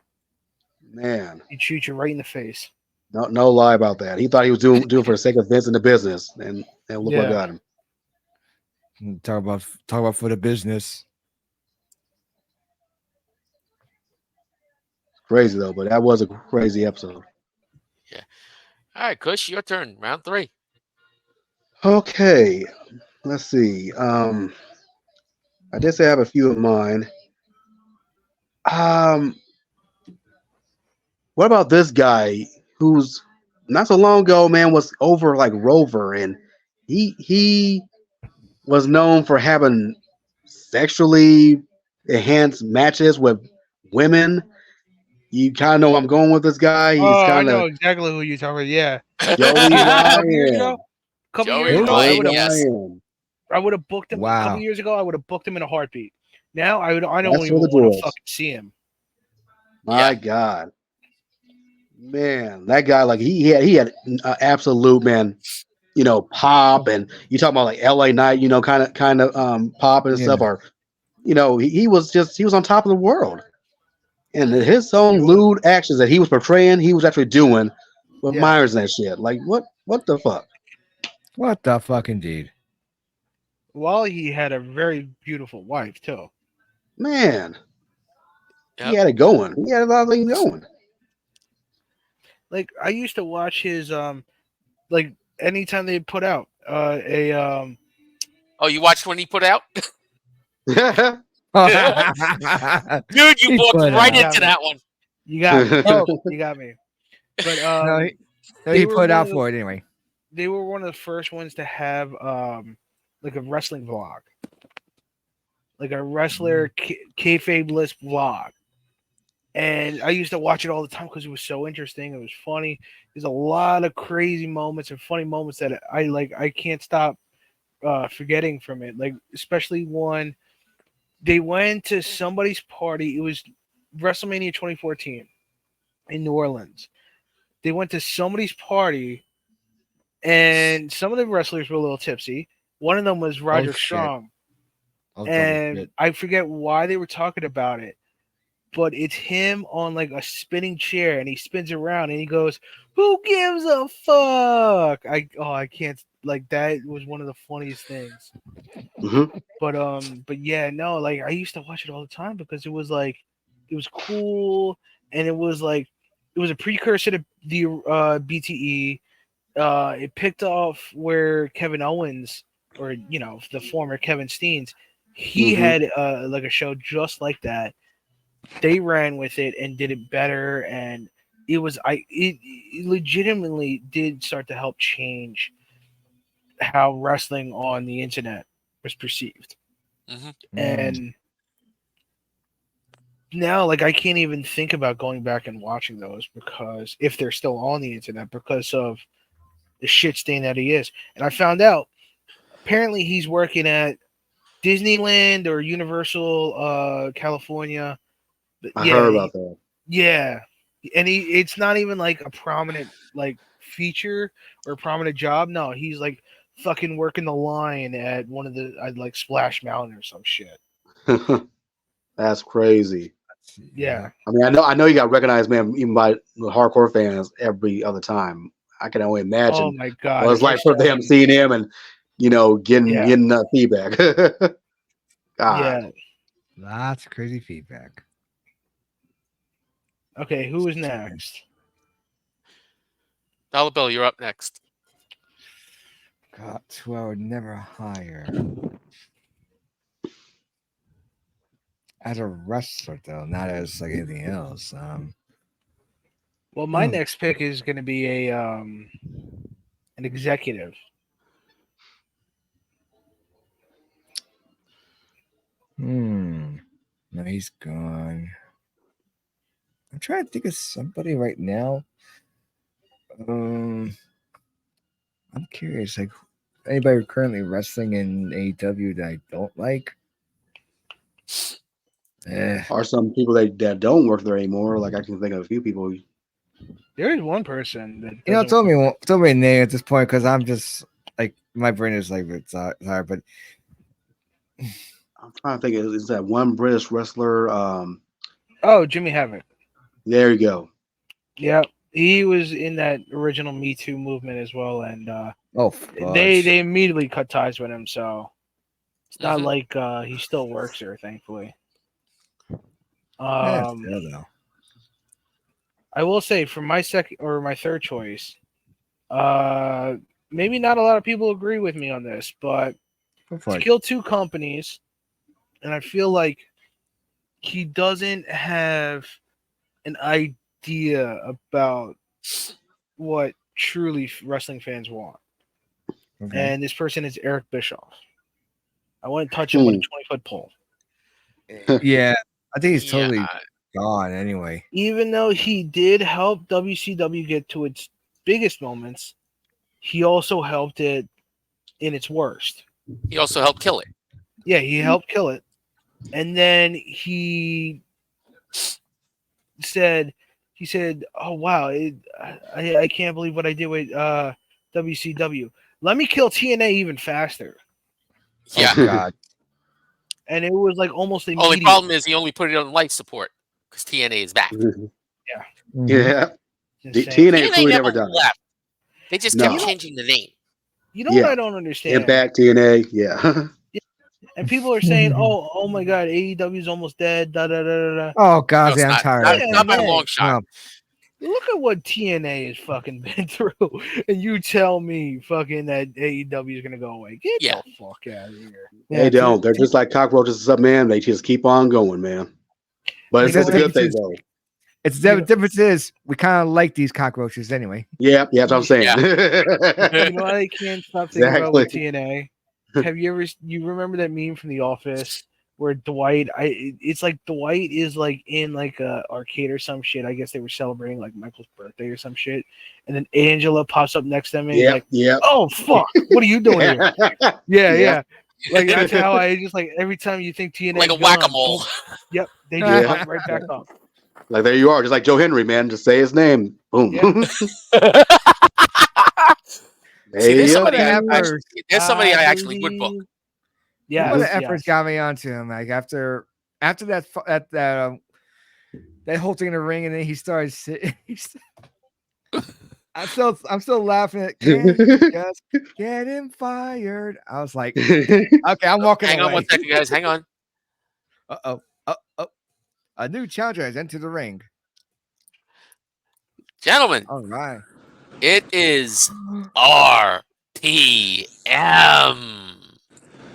Man, he'd shoot you right in the face. No lie about that. He thought he was doing for the sake of Vince in the business, and look what got him. Talk about for the business. Crazy though, but that was a crazy episode. Yeah. All right, Kush, your turn. Round 3. Okay, let's see. I did say I have a few of mine. What about this guy who's not so long ago, man, was over like Rover, and he was known for having sexually enhanced matches with women. You kind of know I'm going with this guy. He's I know exactly who you're talking about. Yeah. Couple years ago, I would have booked him. Wow. A couple years ago, I would have booked him in a heartbeat. Now I don't even want to fucking see him. My God, man, that guy, like he had absolute, man, pop, and you talk about like LA Knight, kind of pop and stuff, Yeah. or he was on top of the world, and his own lewd actions that he was portraying, he was actually doing with Yeah. Myers and that shit. Like what the fuck, What the fuck, indeed. While he had a very beautiful wife too. man? He Yep. had it going. He had a lot of things going. Like I used to watch his like anytime they put out a Oh, you watched when he put out? Yeah. Dude, you He walked put right out. into that one. you got me. Oh. You got me. But No, he they were put out one of for it anyway. they were one of the first ones to have like a wrestling vlog. Like a wrestler kayfabe-less vlog. And I used to watch it all the time because it was so interesting. It was funny. There's a lot of crazy moments and funny moments that I can't stop forgetting from it. Like especially one they went to somebody's party. It was WrestleMania 2014 in New Orleans. They went to somebody's party, and some of the wrestlers were a little tipsy. One of them was Roger shit. Strong, Oh, and shit. I forget why they were talking about it. But it's him on like a spinning chair, and he spins around, and he goes, "Who gives a fuck?" I can't, like, that was one of the funniest things. Mhm. But yeah, no, like I used to watch it all the time because it was like, it was cool, and it was like, it was a precursor to the BTE. It picked off where Kevin Owens, or the former Kevin Steens, he Mhm. had like a show just like that. They ran with it and did it better, and it legitimately did start to help change how wrestling on the internet was perceived. And now, like, I can't even think about going back and watching those, because if they're still on the internet, because of the shit stain that he is. And I found out apparently he's working at Disneyland or Universal California. But I heard about that. yeah, and it's not even like a prominent like feature or a prominent job. No, he's like fucking working the line at one of the like Splash Mountain or some shit. That's crazy. Yeah. I mean, I know you got recognized, man, even by the hardcore fans every other time. I can only Oh imagine my god. what it's if I like for saw them him- seeing him and getting Yeah. feedback. God. Yeah. Lots of crazy feedback. Okay, who is next? Dollar Bill, you're up next. God, who I would never hire. As a wrestler, though, not as like anything else. Well, my Hmm. next pick is going to be an executive. No, he's gone. I'm trying to think of somebody right now. I'm curious, like anybody currently wrestling in AEW that I don't like. Or some people that don't work there anymore. Like I can think of a few people. There is one person that You know, doesn't tell me a name at this point, because I'm just like my brain is like it's hard, but I'm trying to think. Is that one British wrestler? Oh, Jimmy Havoc. There you go. Yeah, he was in that original Me Too movement as well, and fudge. they immediately cut ties with him. So it's not Mhm. like he still works there, thankfully. Yeah, still, though. I will say for my second or my third choice, maybe not a lot of people agree with me on this, but Go for to it. kill two companies, and I feel like he doesn't have an idea about what truly wrestling fans want. Okay. And this person is Eric Bischoff. I wouldn't touch him with a 20-foot pole. Yeah, I think he's Yeah, totally gone anyway. Even though he did help WCW get to its biggest moments, he also helped it in its worst. he also helped kill it. Yeah, he helped kill it. And then he said, "Oh wow, I can't believe what I did with WCW. let me kill TNA even faster. Yeah. Oh God. And it was like almost immediate. Only problem is he only put it on life support because TNA is back. Mhm. Yeah. It's insane. TNA TNA truly never never died. left. They just No. kept changing the name. You know what Yeah. I don't understand? Impact TNA. Yeah. And people are saying, "Oh my God, AEW is almost dead." Da da da da da. Oh No, God, it's I'm not, tired. not, of not by a TNA. long shot. No. Look at what TNA has fucking been through, and you tell me fucking that AEW is gonna go away. Get Yeah. the fuck out of here. They don't. They're just like cockroaches or something, man. They just keep on going, man. But it's You a know good what? thing, though. It's the difference is we kind of like these cockroaches anyway. Yeah, that's what I'm saying. You know what I can't stop thinking about with Exactly. TNA? Have you remember that meme from The Office where Dwight? It's like Dwight is like in like a arcade or some shit. I guess they were celebrating like Michael's birthday or some shit, and then Angela pops up next to him and he's like, Yep. "Oh fuck, what are you doing here?" Yeah, Yeah. yeah. Like that's how I just like every time you think TNA Like a gone, whack-a-mole. boom, yep, they Yeah. just pop right back up. Like there you are, just like Joe Henry, man. Just say his name. Boom. Yeah. See, there's Hey, somebody yeah. I actually would book. Yeah, One of the efforts got me onto him. Like after that whole thing in the ring, and then he started sitting. I'm still laughing at just getting fired. I was like, okay, I'm walking Hang away. on 1 second, guys. Hang on. Uh-oh. A new challenger has entered the ring. Gentlemen, All right. it is RPM.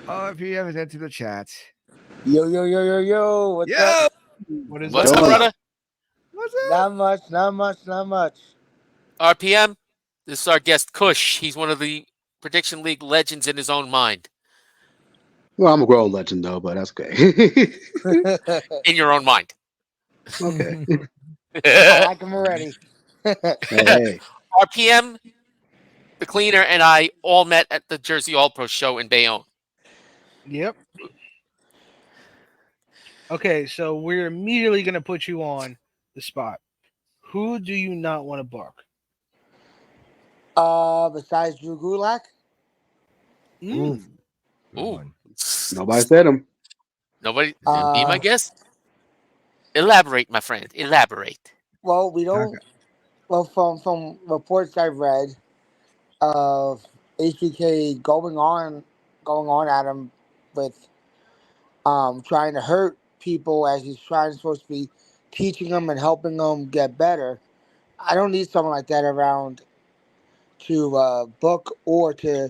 RPM has entered the chat. Yo, what's up? What is What's that? up, brother? What's up? Not much. RPM. This is our guest, Kush. He's one of the Prediction League legends in his own mind. Well, I'm a grown legend though, but that's okay. In your own mind. Okay. I like him already. Hey. RPM, the cleaner, and I all met at the Jersey All Pro show in Bayonne. Yep. Okay, so we're immediately gonna put you on the spot. Who do you not want to book? Besides Drew Gulak, Ooh. Good Ooh. one. Nobody said him. Nobody? Be my Uh, guest? Elaborate, my friend. Elaborate. well, we don't. Okay. Well, from reports I've read of HBK going on at him with trying to hurt people as he's supposed to be teaching them and helping them get better. I don't need someone like that around to book or to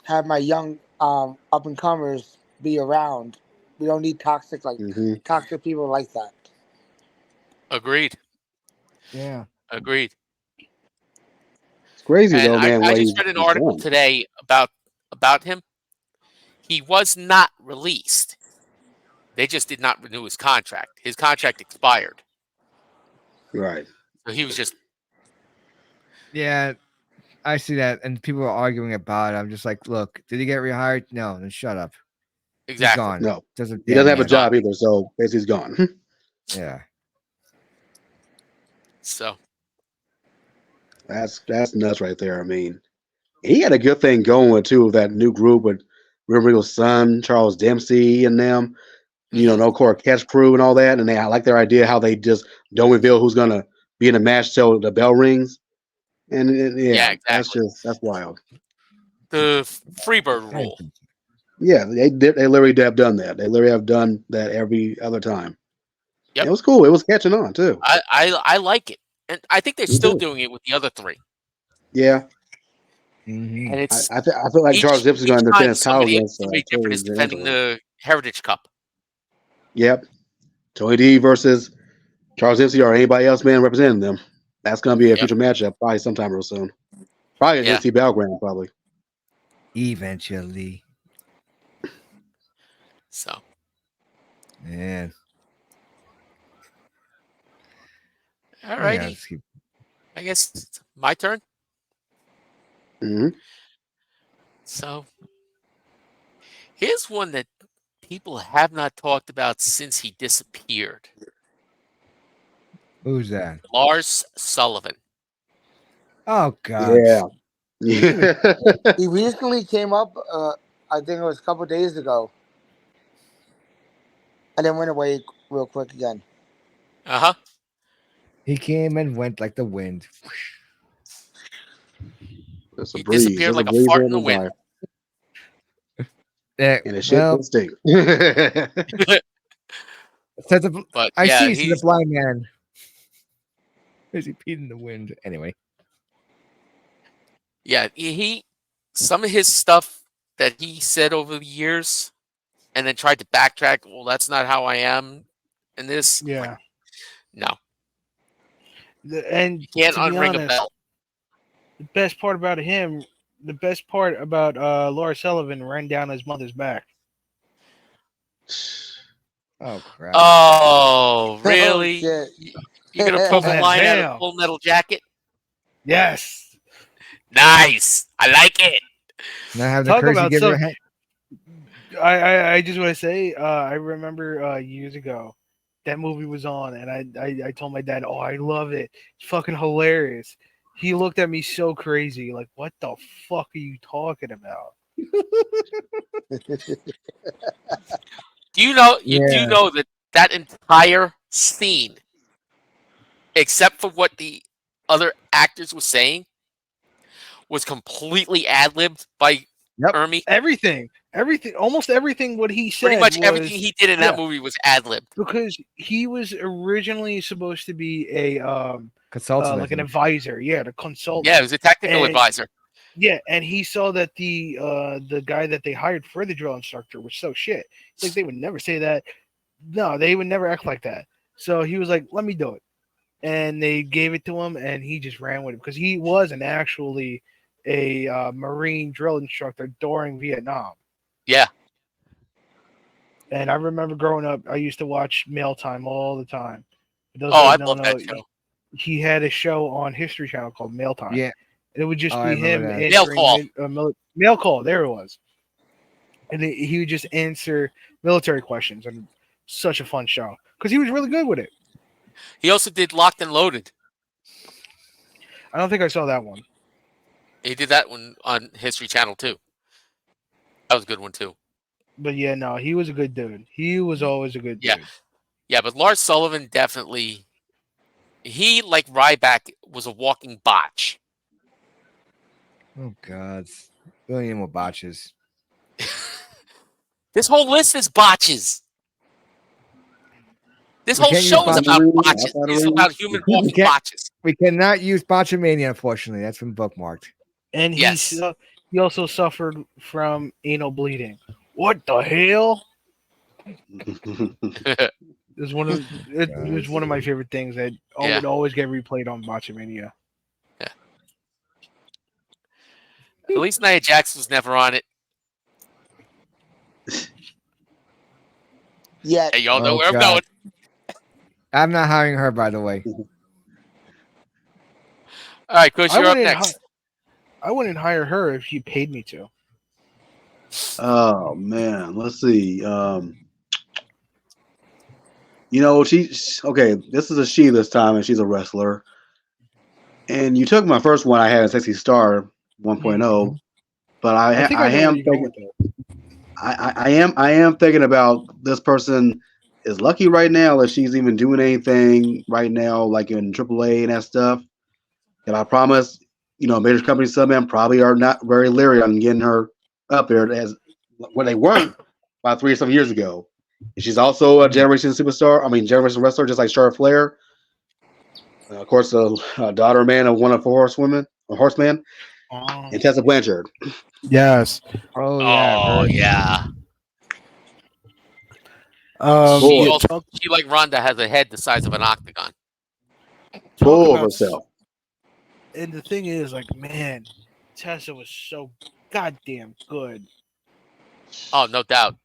have my young up and comers be around. We don't need toxic people like that. Agreed. Yeah. Agreed. It's crazy And though, man. I What just read an he's article done. today about him. He was not released. They just did not renew his contract. His contract expired. Right. So he was just Yeah. I see that, and people are arguing about it. I'm just like, look, did he get rehired? No, then shut up. He's exactly. gone. No. Doesn't He doesn't have a matter. job either, so basically he's gone. Yeah. So That's nuts right there. I mean, he had a good thing going with too, with that new group with River's son, Charles Dempsey, and them. You know, no core catch crew and all that. And I like their idea how they just don't reveal who's gonna be in the match till the bell rings. And yeah, that's exactly. that's wild. The Freebird rule. Yeah, they literally have done that. They literally have done that every other time. Yep. It was cool. It was catching on too. I like it, and I think they're Me still too. doing it with the other three. Yeah, Mm-hmm. And it's I feel like Charles Dempsey's going to each defend time his title somebody against different Tony is defending D'Angelo. the Heritage Cup. Yep, Tony D versus Charles Dempsey or anybody else, man, representing them. That's going to be a future matchup, probably sometime real soon. Probably Yeah. at NC Battleground, probably. Eventually. So Man. alrighty, I guess it's my turn. Mm-hmm. So here's one that people have not talked about since he disappeared. Who's that? Lars Sullivan. Oh God. Yeah, Yeah. He recently came up. I think it was a couple days ago, and then went away real quick again. Uh-huh. He came and went like the wind. It's a He breeze. disappeared There's a like a breeze fart here in in the this wind. life. Yeah, And it shit well, don't stink. says a, But I yeah, see. Says a he's blind man. Is he peed in the wind? Anyway, he some of his stuff that he said over the years and then tried to backtrack, well, that's not how I am in this. I'm like, Yeah. no, And you can't to be unring a honest, bell. the best part about him, the best part about Laura Sullivan ran down his mother's back. oh crap! Oh, Oh really? shit! You're gonna pull the Van line out of Dam. Full Metal Jacket? Yes. Nice. I like it. Now have the Talk courage to about give her a some- hand. I just want to say, I remember years ago, that movie was on, and I told my dad, "Oh, I love it. It's fucking hilarious." He looked at me so crazy, like, "What the fuck are you talking about?" Do you know? You do Yeah. know that entire scene, except for what the other actors were saying, was completely ad libbed by Yep. Ermi. Everything, almost everything what he said, Pretty much was, everything he did in that yeah. movie was ad libbed. because he was originally supposed to be a Consultant. like an advisor, yeah, the consultant. Yeah, it was a technical And- advisor. Yeah, and he saw that the guy that they hired for the drill instructor was so shit. It's like they would never say that. No, they would never act like that. So he was like, "Let me do it," and they gave it to him, and he just ran with it because he wasn't actually a Marine drill instructor during Vietnam. Yeah. And I remember growing up, I used to watch Mail Time all the time. For those Oh, I that don't love that know, show. he had a show on History Channel called Mail Time. Yeah. And it would just Oh, I be remember him that. Mail answering Call. mail call. There it was, and he would just answer military questions, and such a fun show because he was really good with it. He also did Locked and Loaded. I don't think I saw that one, He did that one on History Channel too. That was a good one too. but yeah, no, he was a good dude. He was always a good Yeah. dude. Yeah, but Lars Sullivan definitely. He, like Ryback, was a walking botch. Oh God. Billion more botches. This whole list is botches. This We whole can't use show is about botchery, botches. outside It's of about it. human We walking can't- botches. We cannot use Botchamania, unfortunately. That's been bookmarked. And Yes. he also suffered from anal bleeding. What the hell? It was one of it was one of my favorite things that Yeah. would always get replayed on Botchamania. At least Nia Jax was never on it. Yeah, Hey, y'all know Oh, where I'm God. going. I'm not hiring her, by the way. All right, Kush, you're up wouldn't next. I wouldn't hire her if she paid me to. Oh man, let's see. You know, she's okay. This is a she this time, and she's a wrestler. And you took my first one I had, Sexy Star 1.0, but I think I know where am you're going thinking, with it. I am thinking about this person is lucky right now that she's even doing anything right now, like in AAA and that stuff. And I promise, you know, major companies, some men probably are not very leery on getting her up there as when they weren't about 3 or 7 years ago. And she's also a generation superstar. I mean, generation wrestler, just like Charlotte Flair. Of course, a daughter man of one of four horsewomen, a horseman, and Tessa Blanchard. Yes. Oh yeah. I've Oh heard. yeah. Boy. She, also, she, like Ronda, has a head the size of an octagon. Full of about- herself. And the thing is, like, man, Tessa was so goddamn good. Oh, no doubt.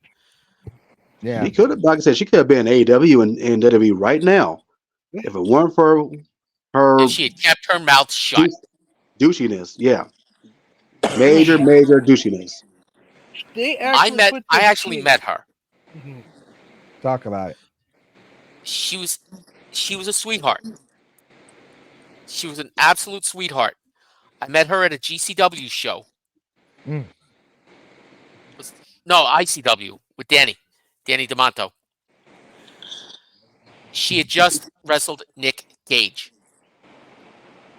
Yeah. She could have, like I said, she could have been AEW and WWE right now if it weren't for her If she had kept her mouth shut. douchiness. Yeah, major douchiness. They I actually actually met her. Mhm. Talk about it. She was a sweetheart. She was an absolute sweetheart. I met her at a GCW show. Mm. No, ICW with Danny DeMonto. She had just wrestled Nick Gage.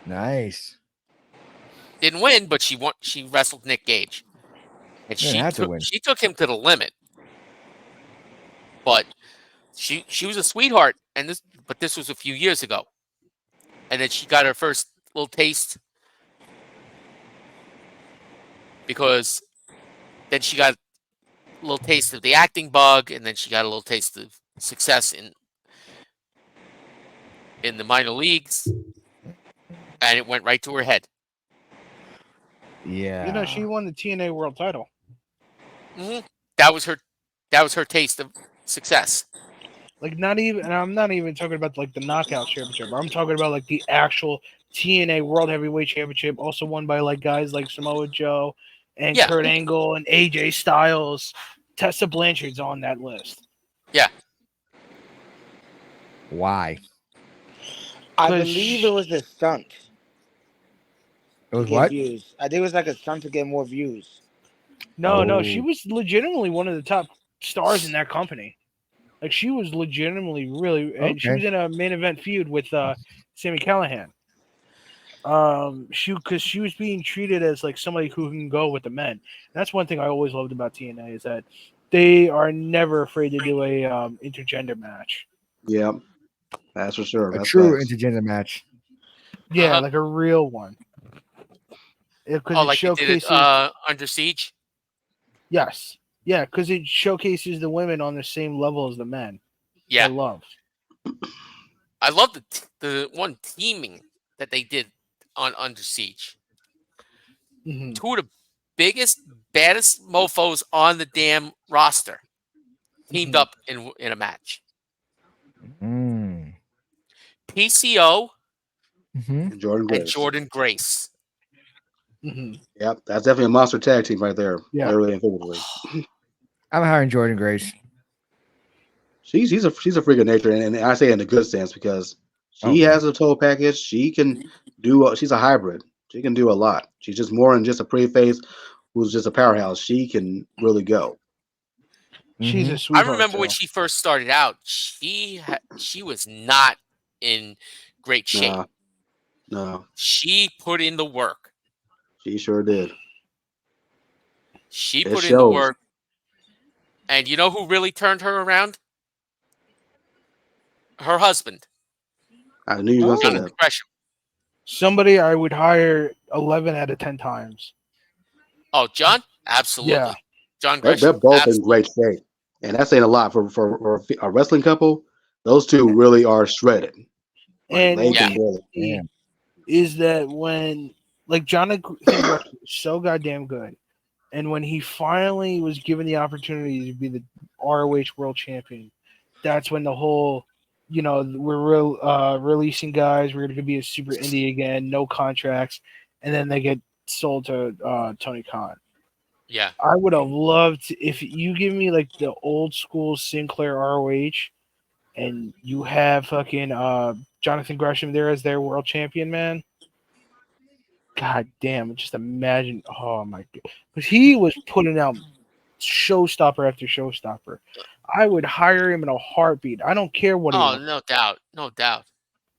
Nice. Didn't win, but she won. She wrestled Nick Gage, and Didn't have to win. she took him to the limit. But she was a sweetheart, but this was a few years ago, and then she got her first little taste because then she got a little taste of the acting bug, and then she got a little taste of success in the minor leagues, and it went right to her head. Yeah. You know, she won the TNA World Title. Hmm. That was her taste of success. Like, not even, and I'm not even talking about like the Knockout Championship. I'm talking about like the actual TNA World Heavyweight Championship, also won by like guys like Samoa Joe and Yeah. Kurt Angle and AJ Styles. Tessa Blanchard's on that list. Why? I 'Cause believe it was a stunt. It was to get what? views. I think it was like a stunt to get more views. No, she Oh. was legitimately one of the top stars in that company. Like, she was legitimately really, and she Okay. was in a main event feud with Sami Callihan. Because she was being treated as like somebody who can go with the men. And that's one thing I always loved about TNA is that they are never afraid to do a intergender match. Yeah, that's for sure. A That's true facts. intergender match. Yeah, Uh-huh. like a real one. Because Oh, it like they did it showcases. Under Siege. Yes, yeah, because it showcases the women on the same level as the men. Yeah, I love. I love the one teaming that they did on Under Siege. Mhm. Two of the biggest, baddest mofo's on the damn roster teamed Mhm. up in a match. Mm. PCO Hmm. And Jordan and Grace. Jordan Grace. Mhm. Yep, that's definitely a monster tag team right there. Yeah. Literally and figuratively. I'm hiring Jordan Grace. She's a freak of nature, and I say it in a good sense because she Oh, yeah. has a total package. She can do. She's a hybrid. She can do a lot. She's just more than just a pretty face who's just a powerhouse. She can really go. She's a Mhm. I sweetheart. remember when too. she first started out, she was not in great shape. No, She put in the work. she sure did. She It put in the shows. work. And you know who really turned her around? Her husband, I knew you were gonna say Jonathan that. Gresham. Somebody I would hire 11 out of 10 times. Oh, John? Absolutely. Yeah. John They're Gresham. both in Absolutely. great shape, and that's saying a lot for a wrestling couple. Those two really are shredded. Like And they what's can Yeah. really. Damn. is that when like Jonathan Gresham is so goddamn good, and when he finally was given the opportunity to be the ROH World Champion, that's when the whole, we're releasing guys, we're going to be a super indie again, no contracts, and then they get sold to Tony Khan. Yeah. I would have loved if you give me like the old school Sinclair ROH, and you have fucking Jonathan Gresham there as their world champion, man. God damn! Just imagine. Oh my god, because he was putting out showstopper after showstopper. I would hire him in a heartbeat. I don't care what he Oh, looks. no doubt. No doubt.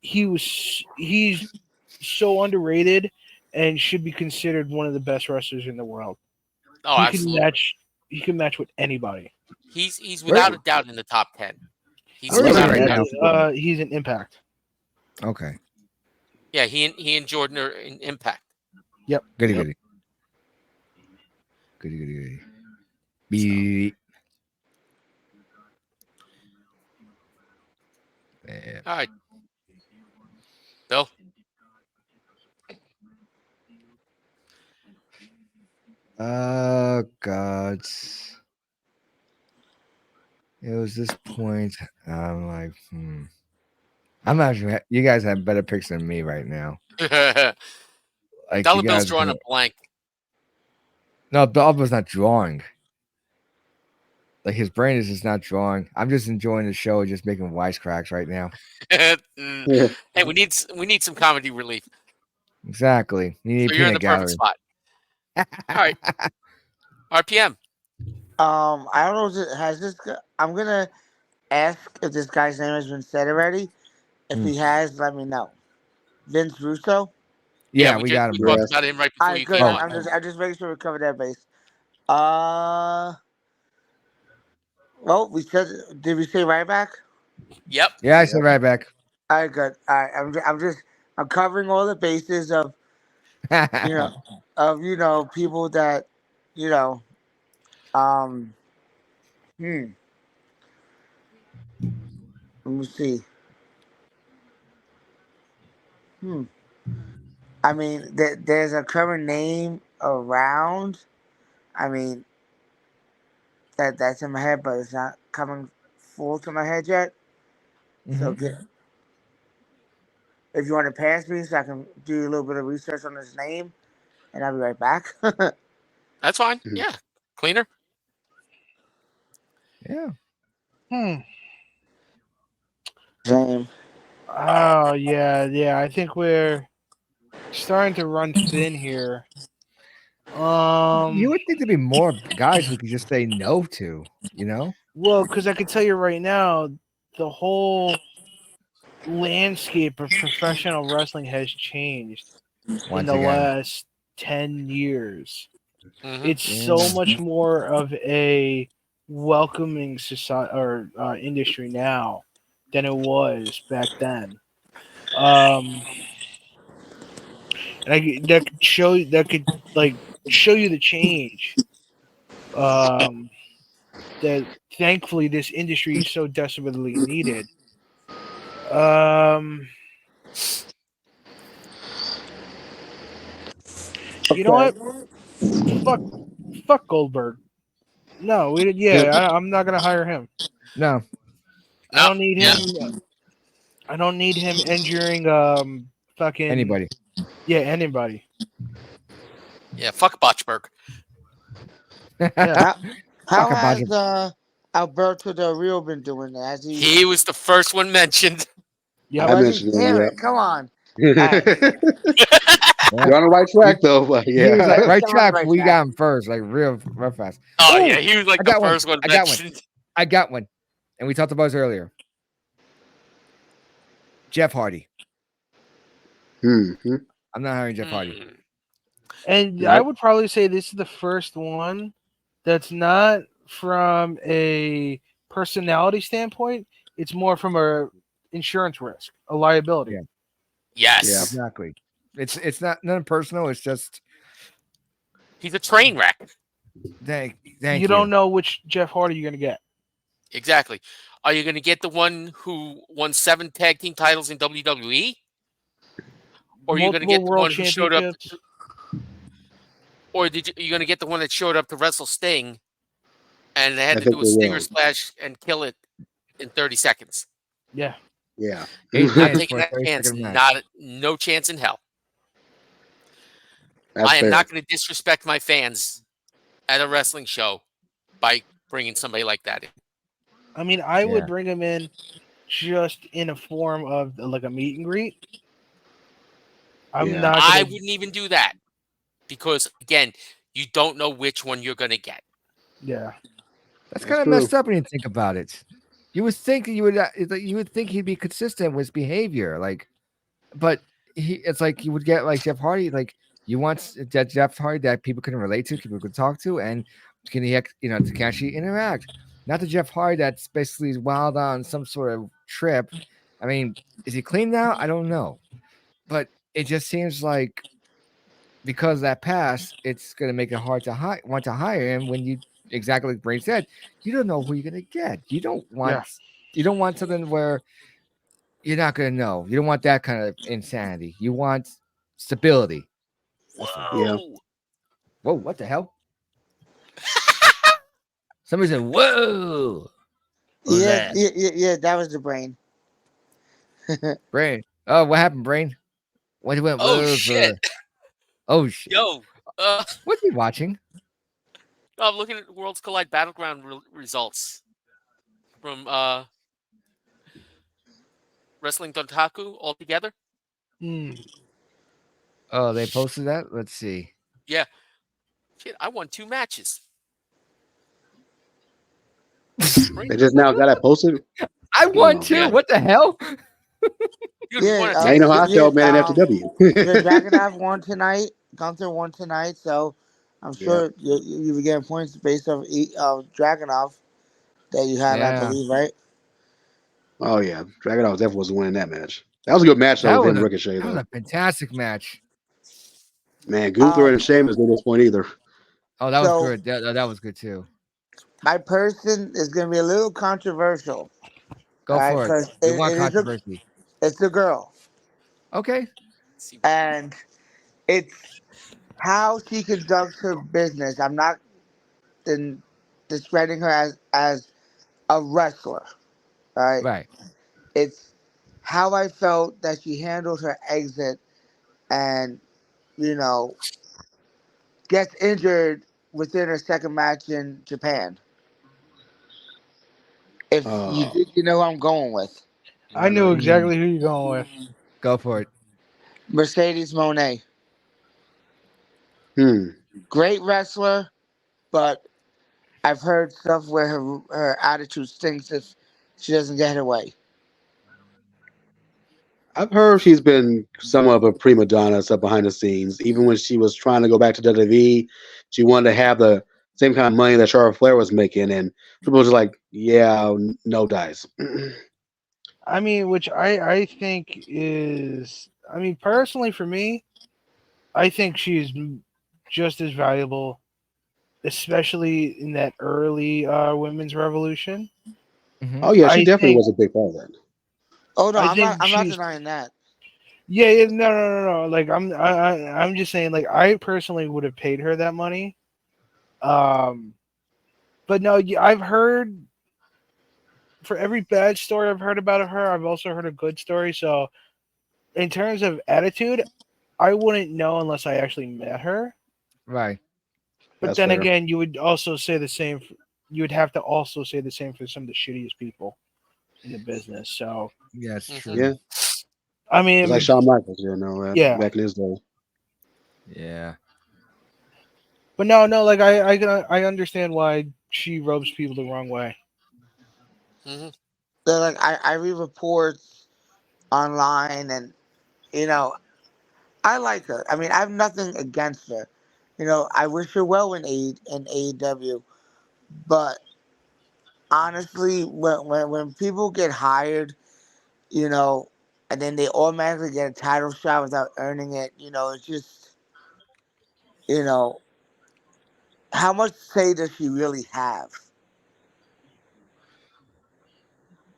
He's so underrated and should be considered one of the best wrestlers in the world. Oh, absolutely. He can match with anybody. He's without a doubt in the top 10. He's Where is he without a right doubt. now? He's an Impact. Okay. Yeah, he and Jordan are in Impact. Goody, Yep. goody. Goody, goody, goody. Beep. Yeah. All right. Bill? Oh, God. It was this point. I'm like, I'm not sure. You guys have better picks than me right now. Like, Dollar you Bill's guys drawing a can- blank. No, Dollar's not drawing. Like, his brain is just not drawing. I'm just enjoying the show, just making wisecracks right now. Hey, we need some comedy relief. Exactly. You need So a you're in the peanut perfect gallery. spot. All right. RPM. I don't know. Has this? I'm gonna ask if this guy's name has been said already. If Hmm. he has, let me know. Vince Russo. Yeah, we we just got we him. talked Yes. about him right All before right, you good. came Oh. on. I'm just making sure we covered that base. Well, we said. Did we say right back? Yep. Yeah, I said right back. All right, good. All right, I'm covering all the bases of you know people that you know. Um, hmm. Let me see. Hmm. I mean, there's a current name around. I mean, that's in my head, but it's not coming full to my head yet. So Mhm. if you want to pass me, so I can do a little bit of research on his name, and I'll be right back. That's fine. Mhm. Yeah. Cleaner. Yeah. Name. Oh yeah. I think we're starting to run thin here. You would think there'd be more guys we could just say no to, you know? Well, because I can tell you right now, the whole landscape of professional wrestling has changed in Once the again. last 10 years. Mm-hmm. It's so much more of a welcoming society or industry now than it was back then. And that could like show you the change. That thankfully this industry so desperately needed. You know what? Fuck Goldberg. No, we did. Yeah, I'm not gonna hire him. No. I No. don't need Yeah. him. I don't need him injuring fucking Anybody. yeah anybody. Yeah. Fuck Botchberg. Yeah. How Fuck a bunch has Alberto Del Rio been doing? Has he? He was the first one mentioned. Yep. I Was he? mentioned him. Damn Yeah. it! Come on. Yeah. You're on the right track though. But He was like yeah. right Still on the track. right We track. got him first, like real fast. Oh Ooh, yeah, he was like I the got one. first one I got one. mentioned. I got one. And we talked about this earlier. Jeff Hardy. Mhm. I'm not hiring Jeff Hardy. Mm. And I Nope. would probably say this is the first one that's not from a personality standpoint. It's more from a insurance risk, a liability. Yeah. Yes. Exactly. It's not nothing personal. It's just He's a train wreck. thank You don't know which Jeff Hardy you're gonna get. Exactly. Are you going to get the one who won 7 tag team titles in WWE? Or are you going to Multiple get the world one who showed up? championships. Or you going to get the one that showed up to wrestle Sting and they had I to think do a they Stinger will. splash and kill it in 30 seconds? Yeah. Yeah. 8 Not minutes taking for a that 30 chance. second match. No chance in hell. That's I am fair. not going to disrespect my fans at a wrestling show by bringing somebody like that in. I mean, I would Yeah. bring him in just in a form of like a meet and greet. I'm Yeah. not I gonna. wouldn't even do that because, again, you don't know which one you're going to get. Yeah. That's That's kind of true. messed up when you think about it. You would think you would think he'd be consistent with his behavior, like, but it's like you would get like Jeff Hardy, like you want that Jeff Hardy that people can relate to, people can talk to, and can he, to actually interact. Not the Jeff Hardy that's basically wild on some sort of trip. I mean, is he clean now? I don't know, but it just seems like because of that pass, it's going to make it hard to want to hire him when you exactly like Brain said, you don't know who you're going to get. You don't want something where you're not going to know. You don't want that kind of insanity. You want stability. Yeah. Whoa. Whoa, what the hell? Somebody said, whoa. What was Yeah, that? yeah. That was the brain. Brain. Oh, what happened, Brain? What went Oh, whoa shit. for? Oh, shit. Yo. What's he watching? I'm looking at Worlds Collide Battleground results from Wrestling Dontaku altogether. Hmm. Oh, they posted that. Let's see. Yeah. Shit, I won 2 matches. They just now got that posted. I won Oh, too. yeah. What the hell? Dude, you won a Now you know how I yeah, felt, man. In the FTW. Dragonov won tonight. Gunther won tonight, so I'm Yeah. sure you were getting points based off Dragonov that you had, I Yeah, believe, right? Oh yeah, Dragunov definitely was winning that match. That was a good match though that with was him a and Ricochet that was though. a fantastic match. Man, Gunther and Sheamus didn't disappoint either. Oh, that was So good. That was good too. my person is going to be a little controversial, Go all right? for it. Because We want it is controversy. it's a girl, Okay. See, and it's how she conducts her business. I'm not discrediting her as a wrestler, all right? Right. It's how I felt that she handled her exit and, you know, gets injured within her second match in Japan. If you Uh, think you know who I'm going with, I knew Mm, exactly who you're going with. Go for it. Mercedes Monet. hmm. Great wrestler, but I've heard stuff where her attitude stinks if she doesn't get her way. I've heard she's been somewhat of a prima donna stuff behind the scenes. Even when she was trying to go back to WWE, she wanted to have the same kind of money that Charlotte Flair was making, and people was just like, "Yeah, no dice." I mean, which I think is, I mean, personally for me, I think she's just as valuable, especially in that early women's revolution. Mhm. Oh yeah, she I definitely think was a big part of that. Oh no, I I'm not. think I'm not she's denying that. yeah, no. Like I'm just saying, like I personally would have paid her that money. But no, I've heard for every bad story I've heard about her, I've also heard a good story. So in terms of attitude, I wouldn't know unless I actually met her. Right. But That's then fair. again, you would also say the same. You would have to also say the same for some of the shittiest people in the business. So Yeah, it's Mhm. true. Yeah, I it's like mean, Shawn Michaels, you know, yeah. back in his day. Yeah. But no, like I understand why she rubs people the wrong way. Mhm. So, like I read reports online, and you know I like her. I mean, I have nothing against her. You know, I wish her well in AEW. But honestly, when people get hired, you know, and then they automatically get a title shot without earning it, you know, it's just, you know, how much say does she really have?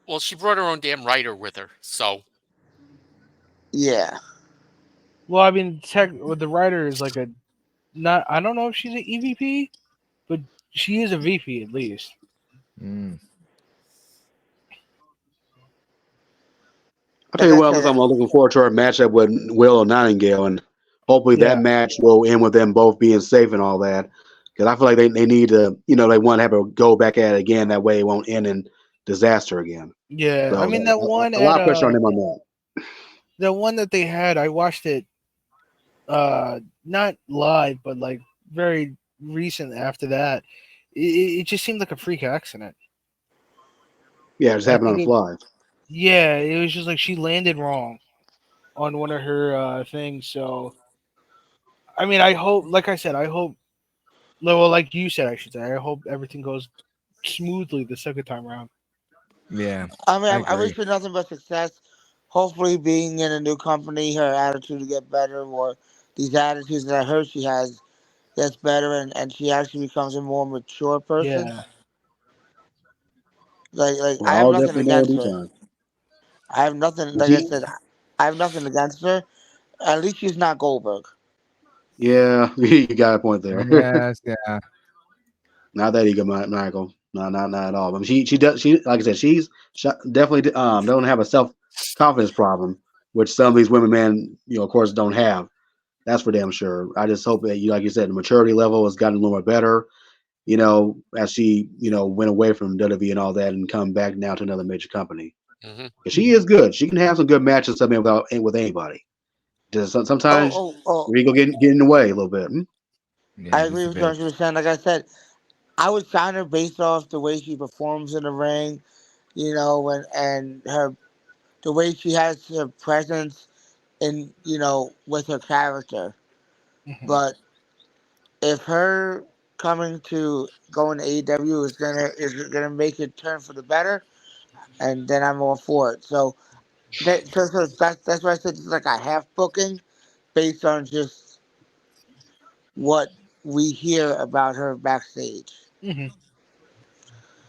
Well, she brought her own damn writer with her, so Yeah. Well, I mean, with the writer is like a not. I don't know if she's an EVP, but she is a VP at least. Mm. I'll tell Like you I what, said, I'm looking forward to our matchup with Will and Nightingale, and hopefully Yeah. that match will end with them both being safe and all that. Because I feel like they need to, you know, they want to have a go back at it again. That way it won't end in disaster again. Yeah, So I mean that one a lot at of pressure on them on that. the one that they had. I watched it, not live, but like very recent after that. It just seemed like a freak accident. Yeah, it just I happened on think the fly. yeah, it was just like she landed wrong on one of her things. So I mean, I hope, like I said, I hope. Well, like you said, I should say, I hope everything goes smoothly the second time around. Yeah. I mean, I I wish agree. her nothing but success. Hopefully, being in a new company, her attitude to get better, or these attitudes that I heard she has gets better, and she actually becomes a more mature person. Yeah. Like Well, I have I'll nothing definitely know in against due her. time. I have nothing. But Like I she, said, I have nothing against her. At least she's not Goldberg. yeah, you got a point there. Yes. Yeah. Not that egomaniacal. No, not at all. I mean, she does. She, like I said, definitely don't have a self confidence problem, which some of these women, man, you know, of course, don't have. That's for damn sure. I just hope that you, like you said, the maturity level has gotten a little more better. You know, as she, you know, went away from WWE and all that, and come back now to another major company. Mhm. 'Cause she is good. She can have some good matches. Something with anybody. Just sometimes Oh. your ego get in the way a little bit. Yeah, I just agree a with you bit. 100%. Like I said, I would sign her based off the way she performs in the ring, and the way she has her presence with her character. Mhm. But if her coming to going to AEW is gonna make it turn for the better, and then I'm all for it. So that's why I said it's like a half booking, based on just what we hear about her backstage. Mhm.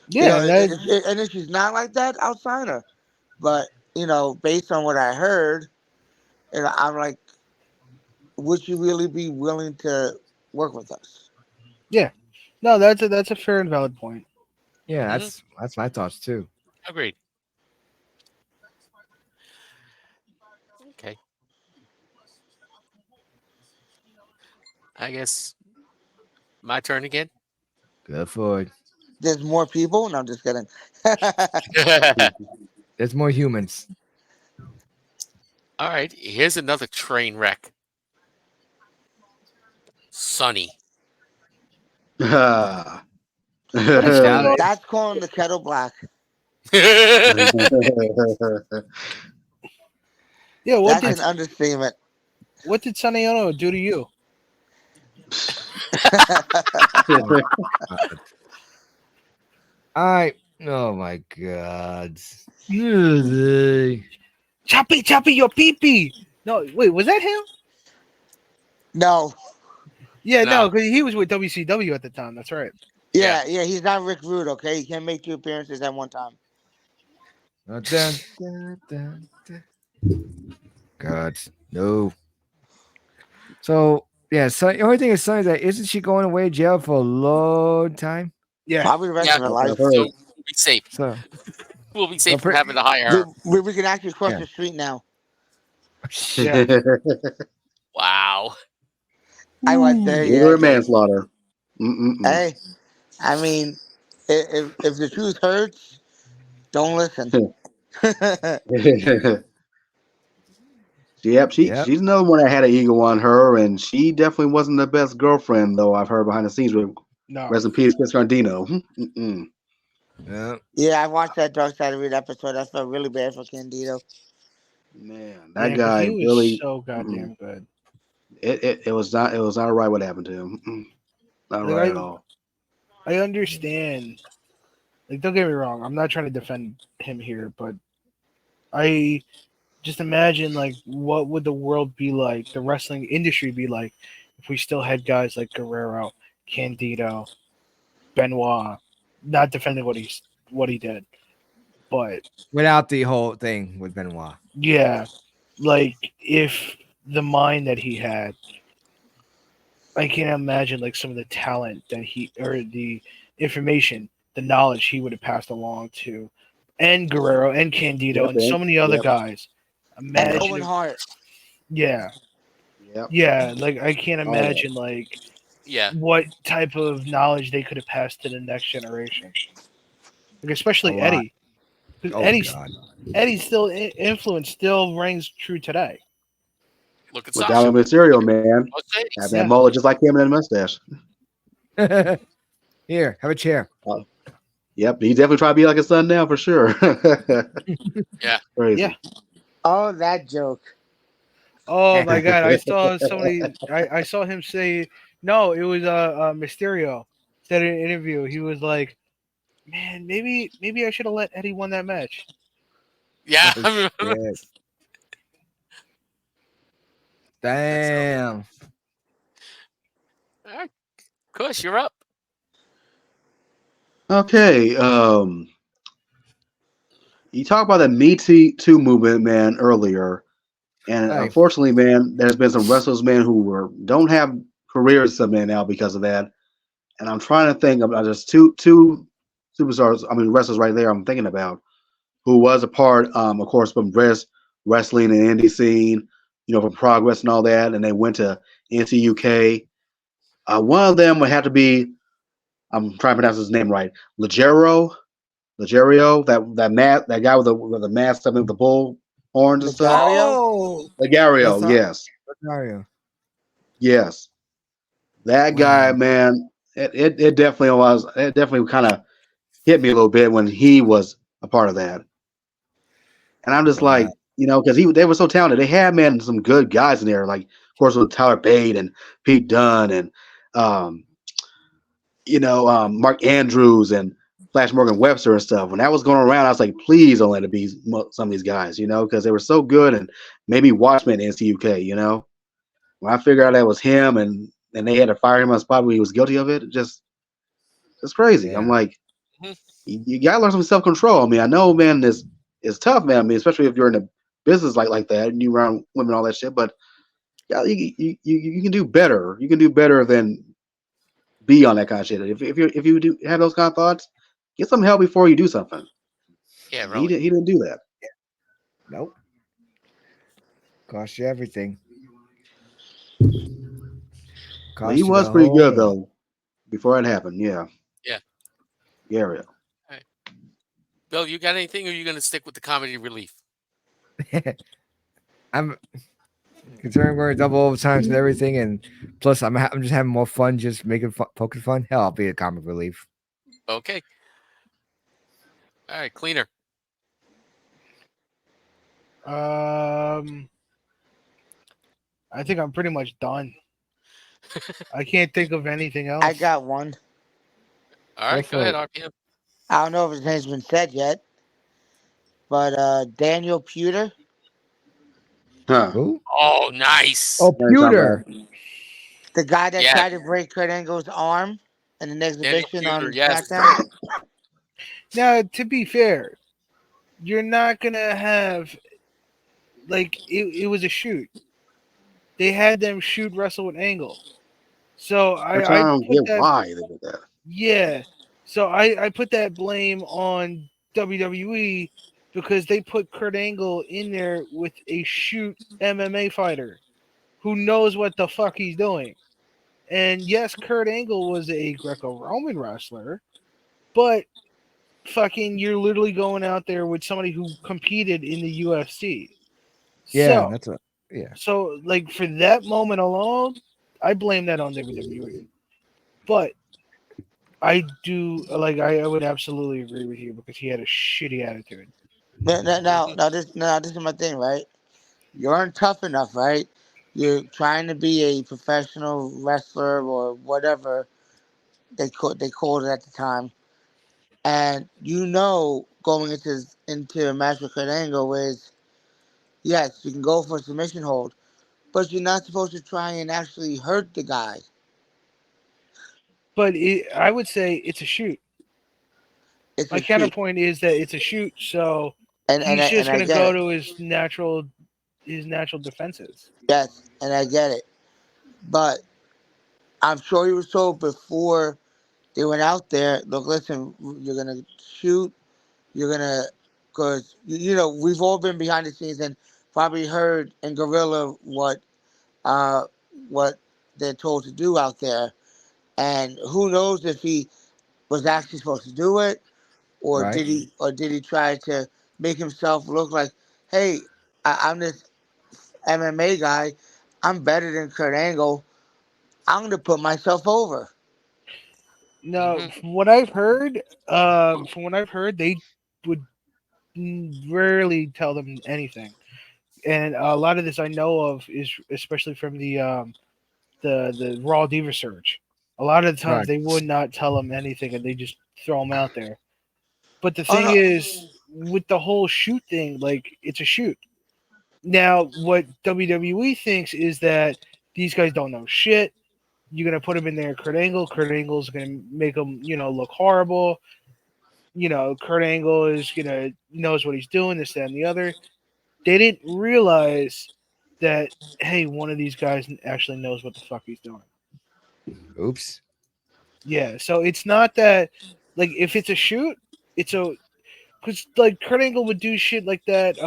You Yeah, know, and and that if she's not like that, I'll sign her. But based on what I heard, I'm like, would you really be willing to work with us? yeah. No, that's a fair and valid point. Yeah, Mhm. that's my thoughts too. Agreed. Okay. I guess my turn again. Good for it. There's more people. No, I'm just kidding. There's more humans. All right. Here's another train wreck. Sunny. Ah. What is Sunny on? That's calling the kettle black. Yeah, That's an understatement. what did Sonny Ono do to you? Oh my god. Really? Choppy, your pee pee. No, wait, was that him? No. Yeah, No. no, because he was with WCW at the time. That's right. Yeah. He's not Rick Rude. Okay, he can't make 2 appearances at one time. Dun, dun, dun, dun. God, no. So yeah, so the only thing is Sonny that isn't she going away to jail for a long time? Yeah. Probably the rest Yeah. of her I've life. heard. So we'll be safe. So We'll be safe from pre- having to hire We, her. we can actually cross Yeah. the street now. Yeah. Wow. I went there. Yeah. Murder and manslaughter. Mm-mm-mm. Hey, I mean, if the truth hurts, don't listen. Yep, Yep. she's another one that had an ego on her, and she definitely wasn't the best girlfriend, though. I've heard behind the scenes with No. rest in peace, Chris Gardino. Mm-mm. Yep. Yeah, I watched that Dark Side of It episode. I felt really bad for Candido. Man, Yeah, that 'cause guy he was really. so goddamn good. It was not right what happened to him. Not Like, right at all. I understand. Like, don't get me wrong. I'm not trying to defend him here, but I just imagine, like, what would the world be like, the wrestling industry be like, if we still had guys like Guerrero, Candido, Benoit, not defending what he did, but Without the whole thing with Benoit. yeah, like if the mind that he had, I can't imagine like some of the talent that or the information, the knowledge he would have passed along to, and Guerrero and Candido Yep, and so many other yep. guys. And Imagine, Owen Hart. yeah, Yep. yeah. Like I can't All that. imagine like Yeah. what type of knowledge they could have passed to the next generation. Like especially A lot. Eddie. 'Cause Oh god. Eddie's still influence still reigns true today. Look at With Sasha. Dominic Mysterio, man. Mercedes. Have Yeah. that mullet just like him and that mustache. Here, have a chair. Yep, he definitely tried to be like his son now for sure. Yeah. Crazy. Yeah. Oh, that joke. Oh my god! I saw somebody. I saw him say no. It was Mysterio said in an interview. He was like, "Man, maybe I should have let Eddie win that match." Yeah. Oh, shit. Damn. All right. Kush, you're up. Okay. You talked about the Me Too movement, man, earlier, and Hey. unfortunately, man, there's been some wrestlers, man, who don't have careers, some man now because of that. And I'm trying to think about just two superstars. I mean, wrestlers right there. I'm thinking about who was a part, of course, from wrestling and indie scene, from Progress and all that, and they went to NCUK. One of them would have to be. I'm trying to pronounce his name right. Leggero, that guy with the mask, something with the bull horns and stuff. Lothario? Oh, Lagario, Lotha- yes, Mario. yes. That guy, Wow. man, it definitely was. It definitely kind of hit me a little bit when he was a part of that. And I'm just Wow. like, because they were so talented. They had man some good guys in there, like of course with Tyler Bate and Pete Dunne and um, Mark Andrews and Flash Morgan Webster and stuff. When that was going around, I was like, please don't let it be some of these guys, because they were so good. And maybe Watchmen in CUK. When I figured out that was him and they had to fire him on the spot when he was guilty of it, it's crazy. I'm Yeah. like, Mhm. you gotta learn some self control. I mean, I know, man, this is tough, man. I mean, especially if you're in a business like that and you around women and all that shit. But yeah, you can do better. You can do better than be on that kind of shit. If you do have those kind of thoughts, get some help before you do something. Yeah, He really. didn't do that. Nope. Cost you everything. But he Cost you was the pretty good whole. though before it happened. Yeah. Yeah. Gario. Bill, you got anything, or are you going to stick with the comedy relief? I'm considering we're double overtimes and everything, and plus I'm just having more fun, just making poking fun. Hell, I'll be a comic relief. Okay. All right, cleaner. I think I'm pretty much done. I can't think of anything else. I got one. All right, for go ahead, it. RPM. I don't know if his name's been said yet, but Daniel Pewter. Huh. Who? Oh, nice. Oh, Nice job, Pewter. The guy that Yeah. tried to break Kurt Angle's arm in an Daniel exhibition Pewter, on yes. SmackDown. Now, to be fair, you're not gonna have it was a shoot. They had them shoot wrestle with Angle. So Which I I don't put get that why they did that. yeah. So I put that blame on WWE because they put Kurt Angle in there with a shoot MMA fighter who knows what the fuck he's doing. And yes, Kurt Angle was a Greco-Roman wrestler, but fucking you're literally going out there with somebody who competed in the UFC. Yeah, So that's a yeah. So, like, for that moment alone, I blame that on WWE. But I do, I would absolutely agree with you because he had a shitty attitude. Now, this is my thing, right? You aren't tough enough, right? You're trying to be a professional wrestler or whatever they called it at the time, and going into a match with Kurt Angle is yes, you can go for a submission hold, but you're not supposed to try and actually hurt the guy. But I would say it's a shoot. It's My a shoot, counterpoint is that it's a shoot, so and he's just I going to get go it. to his natural defenses. Yes, and I get it, but I'm sure he was told before they went out there. Look, listen, you're gonna shoot. You're gonna, because we've all been behind the scenes and probably heard in Gorilla uh what they're told to do out there, and who knows if he was actually supposed to do it, or Right. did he try to make himself look like, hey, I'm this MMA guy, I'm better than Kurt Angle, I'm gonna put myself over. No, Mhm. from what I've heard, they would rarely tell them anything. And a lot of this I know of is especially from the Raw Diva Search. A lot of the times Right. they would not tell them anything and they just throw them out there. But the Oh thing no, is, with the whole shoot thing, like it's a shoot. Now, what WWE thinks is that these guys don't know shit. You're gonna put them in there, Kurt Angle. Kurt Angle's gonna make them, look horrible. Kurt Angle is gonna knows what he's doing, this, that, and the other. They didn't realize that hey, one of these guys actually knows what the fuck he's doing. Oops. Yeah, so it's not that like if it's a shoot, it's a because like Kurt Angle would do shit like that.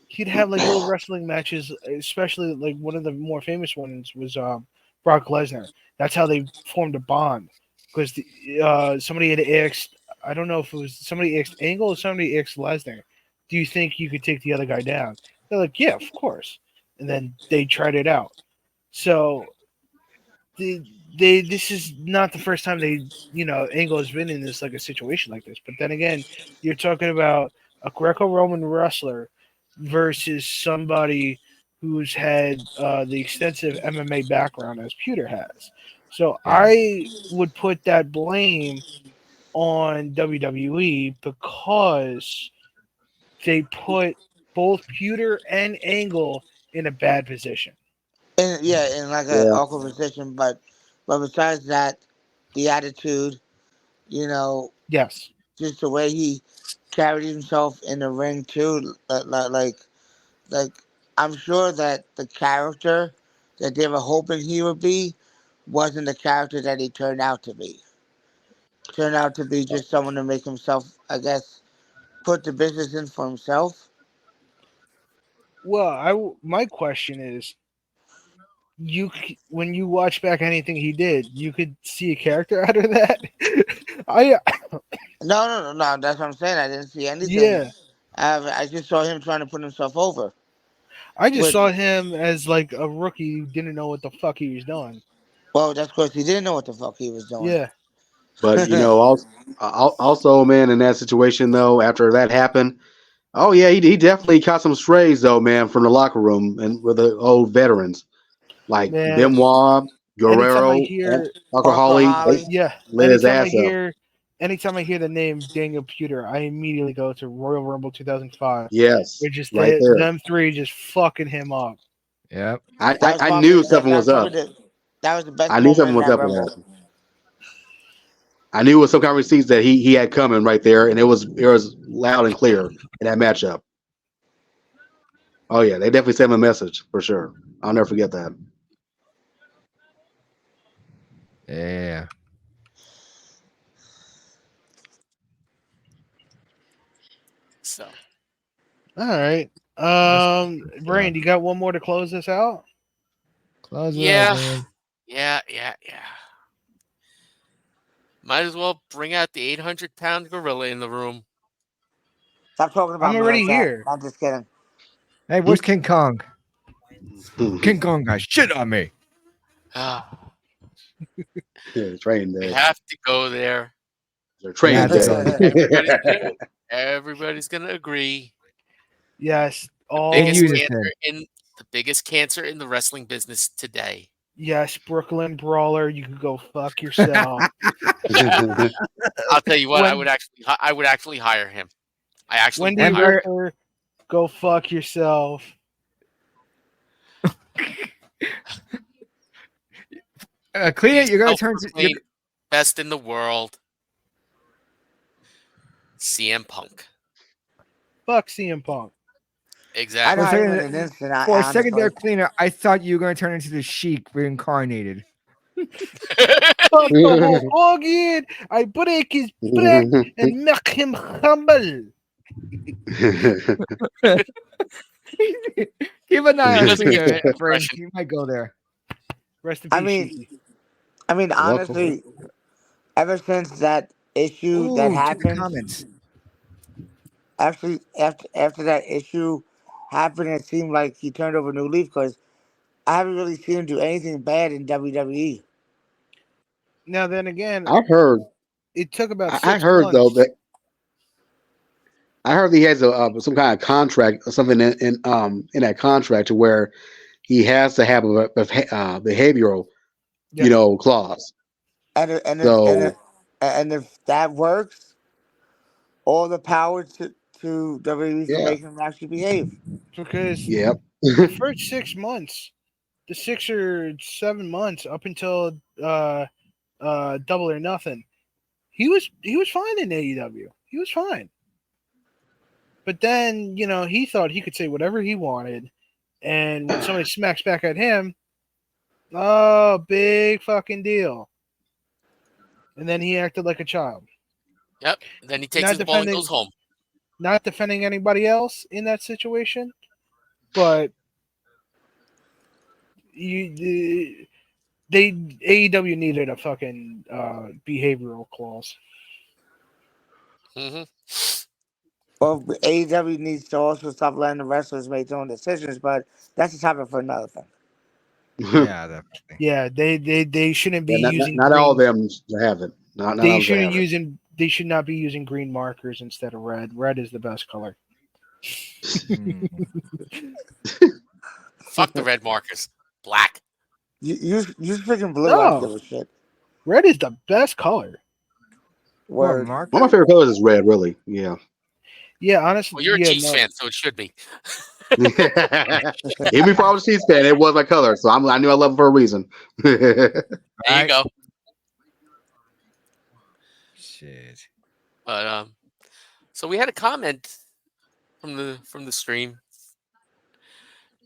He'd have like little wrestling matches, especially like one of the more famous ones was Brock Lesnar. That's how they formed a bond because somebody had asked. I don't know if it was somebody asked Angle or somebody asked Lesnar do you think you could take the other guy down? They're like, yeah, of course. And then they tried it out. So this is not the first time Angle has been in this like a situation like this. But then again, you're talking about a Greco-Roman wrestler versus somebody who's had the extensive MMA background as Pewter has. So Yeah. I would put that blame on WWE because they put both Pewter and Angle in a bad position. In like an Yeah. awkward position, but besides that, the attitude, you know, Yes. just the way he carried himself in the ring too, like I'm sure that the character that they were hoping he would be wasn't the character that he turned out to be. Turned out to be just someone to make himself, I guess, put the business in for himself. Well, my question is, when you watch back anything he did, you could see a character out of that. No. That's what I'm saying. I didn't see anything. Yeah, I just saw him trying to put himself over. I just With, saw him as like a rookie who didn't know what the fuck he was doing. well, that's because he didn't know what the fuck he was doing. Yeah, But also, man, in that situation though, after that happened, oh yeah, he definitely caught some strays though, man, from the locker room and with the old veterans like man. Benoit, Anytime I Guerrero, hear, and Parker Holly. They yeah, lit his ass up. anytime I hear the name Daniel Pewter, I immediately go to Royal Rumble 2005. Yes, Which is right there. them three just fucking him up. Yep. I knew something was up. That was the best. I knew something moment was in up that with Rumble. that. I knew it was some kind of receipts that he had coming right there, and it was loud and clear in that matchup. Oh yeah, they definitely sent him a message for sure. I'll never forget that. Yeah. So All right. Brain, you got one more to close this out? Close it yeah, out, man. yeah. Might as well bring out the 800-pound gorilla in the room. Stop talking about I'm me already like that. here. I'm just kidding. Hey, where's King Kong? King Kong guys, shit on me. Train We day. have to go there. Train Yeah, that's day. Everybody's gonna agree. Yes. In Biggest unison. cancer the biggest cancer in the wrestling business today. Yes, Brooklyn Brawler, you can go fuck yourself. I'll tell you what, I When- would actually hire him. I actually Wendy would hire him. Ripper, go fuck yourself. Clean it. You're gonna turn. Self-proclaimed best in the world. CM Punk. Fuck CM Punk. I Exactly. know For a him in second- an instant. For a second there, Honestly. Cleaner, I thought you were gonna turn into the Sheik reincarnated. Fuck the Hulk Hogan. I break his back and make him humble. Keep an eye on doesn't Cleaner, get the Brain. impression. You might go there. Rest in peace. I mean, Shiki. honestly, ever since that issue Ooh, that two happened, comments. actually after that issue happened, it seemed like he turned over a new leaf because I haven't really seen him do anything bad in WWE. Now then again, I've heard. it took about 6 I heard months. though that I heard he has some kind of contract or something in that contract to where he has to have a behavioral, Yeah. clause. And if that works, all the power to WWE for Yeah. making him actually behave. Because Yep. the first 6 months, the 6 or 7 months up until Double or Nothing, he was fine in AEW. He was fine. But then, he thought he could say whatever he wanted, and when somebody smacks back at him, oh, big fucking deal. And then he acted like a child. Yep. Then he takes Not his ball and defending- goes home. Not defending anybody else in that situation, but AEW needed a fucking behavioral clause. Hmm. Well, AEW needs to also stop letting the wrestlers make their own decisions, but that's a topic for another thing. Yeah, definitely. Yeah, they shouldn't be Yeah, using not green. all of them have it. Not all They of them shouldn't have it. using. They should not be using green markers instead of red. Red is the best color. Mm. Fuck the red markers. Black. You freaking blue. I don't No. give a shit. Red is the best color. What, Word. Mark? One of my favorite colors is red. Really, yeah. Yeah, honestly. Well, you're a yeah, Chiefs no. fan, so it should be. Even before I was a Chiefs fan, it was my color, so I knew I loved it for a reason. There you Right. go. Shit. But so we had a comment from the stream.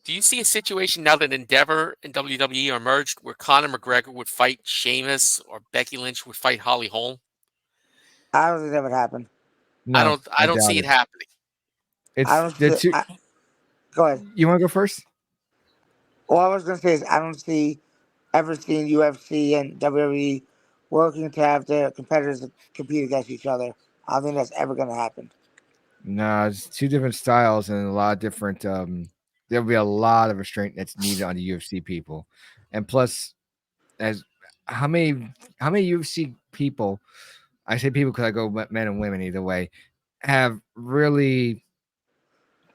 Do you see a situation now that Endeavor and WWE are merged where Conor McGregor would fight Sheamus or Becky Lynch would fight Holly Holm? I don't think that would happen. No, I don't doubt see it happening. It's I don't the see. two. Go ahead. You want to go first? All I was gonna say is I don't see ever seeing UFC and WWE working to have their competitors compete against each other. I don't think that's ever gonna happen. No, it's two different styles and a lot of different. There'll be a lot of restraint that's needed on the UFC people, and plus, as how many UFC people? I say people because I go men and women either way, have really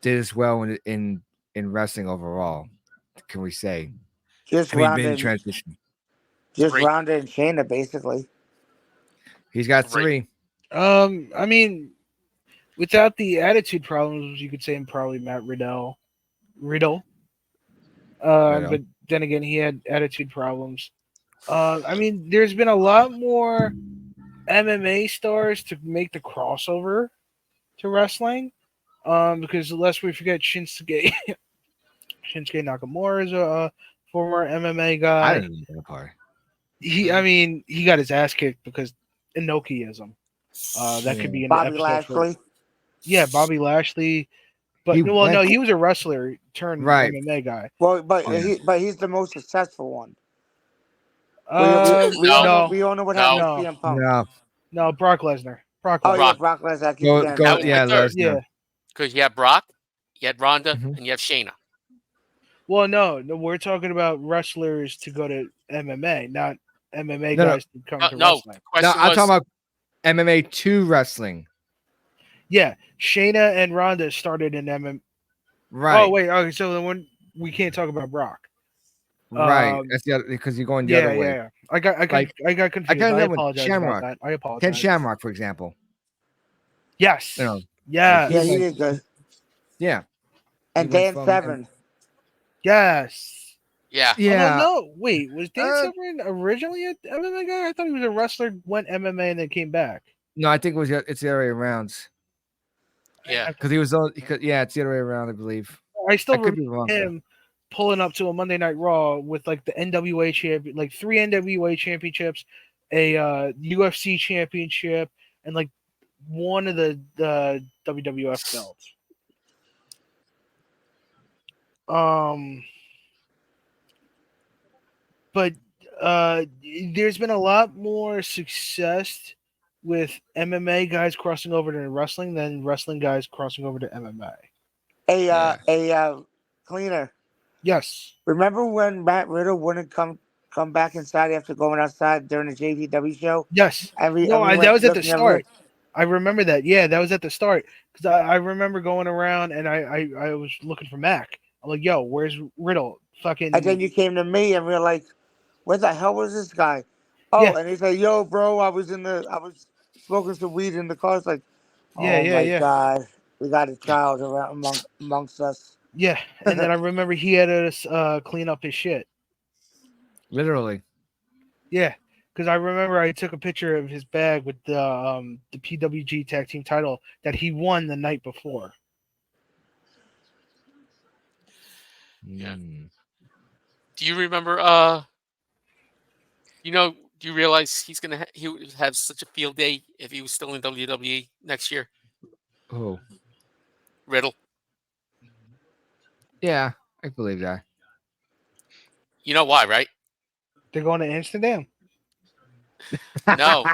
did as well in wrestling overall. Can we say? Just I mean, Ronda, been and, transition. just Three. Ronda and Shayna, basically. He's got Three. 3. I mean, without the attitude problems, you could say probably Matt Riddle. Riddle. But then again, he had attitude problems. I mean, there's been a lot more MMA stars to make the crossover to wrestling. Because lest we forget Shinsuke Nakamura is a former MMA I guy. didn't know that part. I mean, he got his ass kicked because Inokiism. That could be an Bobby episode for Lashley. yeah, Bobby Lashley. But He well, no, went- he was a wrestler turned Right. MMA guy. Well, but Yeah. he's the most successful one. No, We all know what No. happened with CM Punk. No, Brock Lesnar. Brock Oh Lesnar. yeah, Brock Lesnar. I keep go forgetting go. about was that. Yeah, my third. Lesnar. Yeah. Because you have Brock, you had Ronda, Mhm. and you have Shayna. Well, no, we're talking about wrestlers to go to MMA, not MMA No, no. guys to come to No, wrestling. the question No, I'm was, talking about MMA 2 wrestling. Yeah, Shayna and Ronda started in MMA. Right. Oh wait, okay, so then when we can't talk about Brock. Right. That's the other because you're going the other way. Yeah. I got Like, confused. I kinda I know with apologize Shamrock. about that. I Ken apologize. Shamrock, for example. Yes. You know, Yes. Yeah, he like- did good. Yeah. And He went Dan from- Severn. Yes. yeah, Yeah. No. Wait, was Dan Uh, Severn originally an MMA guy? I thought he was a wrestler, went MMA, and then came back. No, I think it's the other way around. yeah. Because he was on. Yeah, it's the other way around, I believe. I still I could remember be wrong. though. him pulling up to a Monday Night Raw with like the NWA champion, like 3 NWA championships, a UFC championship, and like one of the WWF belts. But there's been a lot more success with MMA guys crossing over to wrestling than wrestling guys crossing over to MMA. A cleaner. Yes. Remember when Matt Riddle wouldn't come back inside after going outside during the JVW show? Yes. And we, No, and we that went was at the looking everywhere. start. I remember that. Yeah, that was at the start because I remember going around and I was looking for Mac. I'm like, yo, where's Riddle? Fucking. And then you came to me and we were like, "Where the hell was this guy?" Oh, Yeah. and he said, "Yo, bro, I was smoking some weed in the car." It's like, oh my God, we got a child around amongst us. Yeah, and then I remember he had us clean up his shit. Literally. Yeah, because I remember I took a picture of his bag with the PWG Tag Team title that he won the night before. Yeah. Mm. Do you remember? Do you realize he would have such a field day if he was still in WWE next year? Oh. Riddle. Yeah, I believe that. You know why, right? They're going to Amsterdam. No.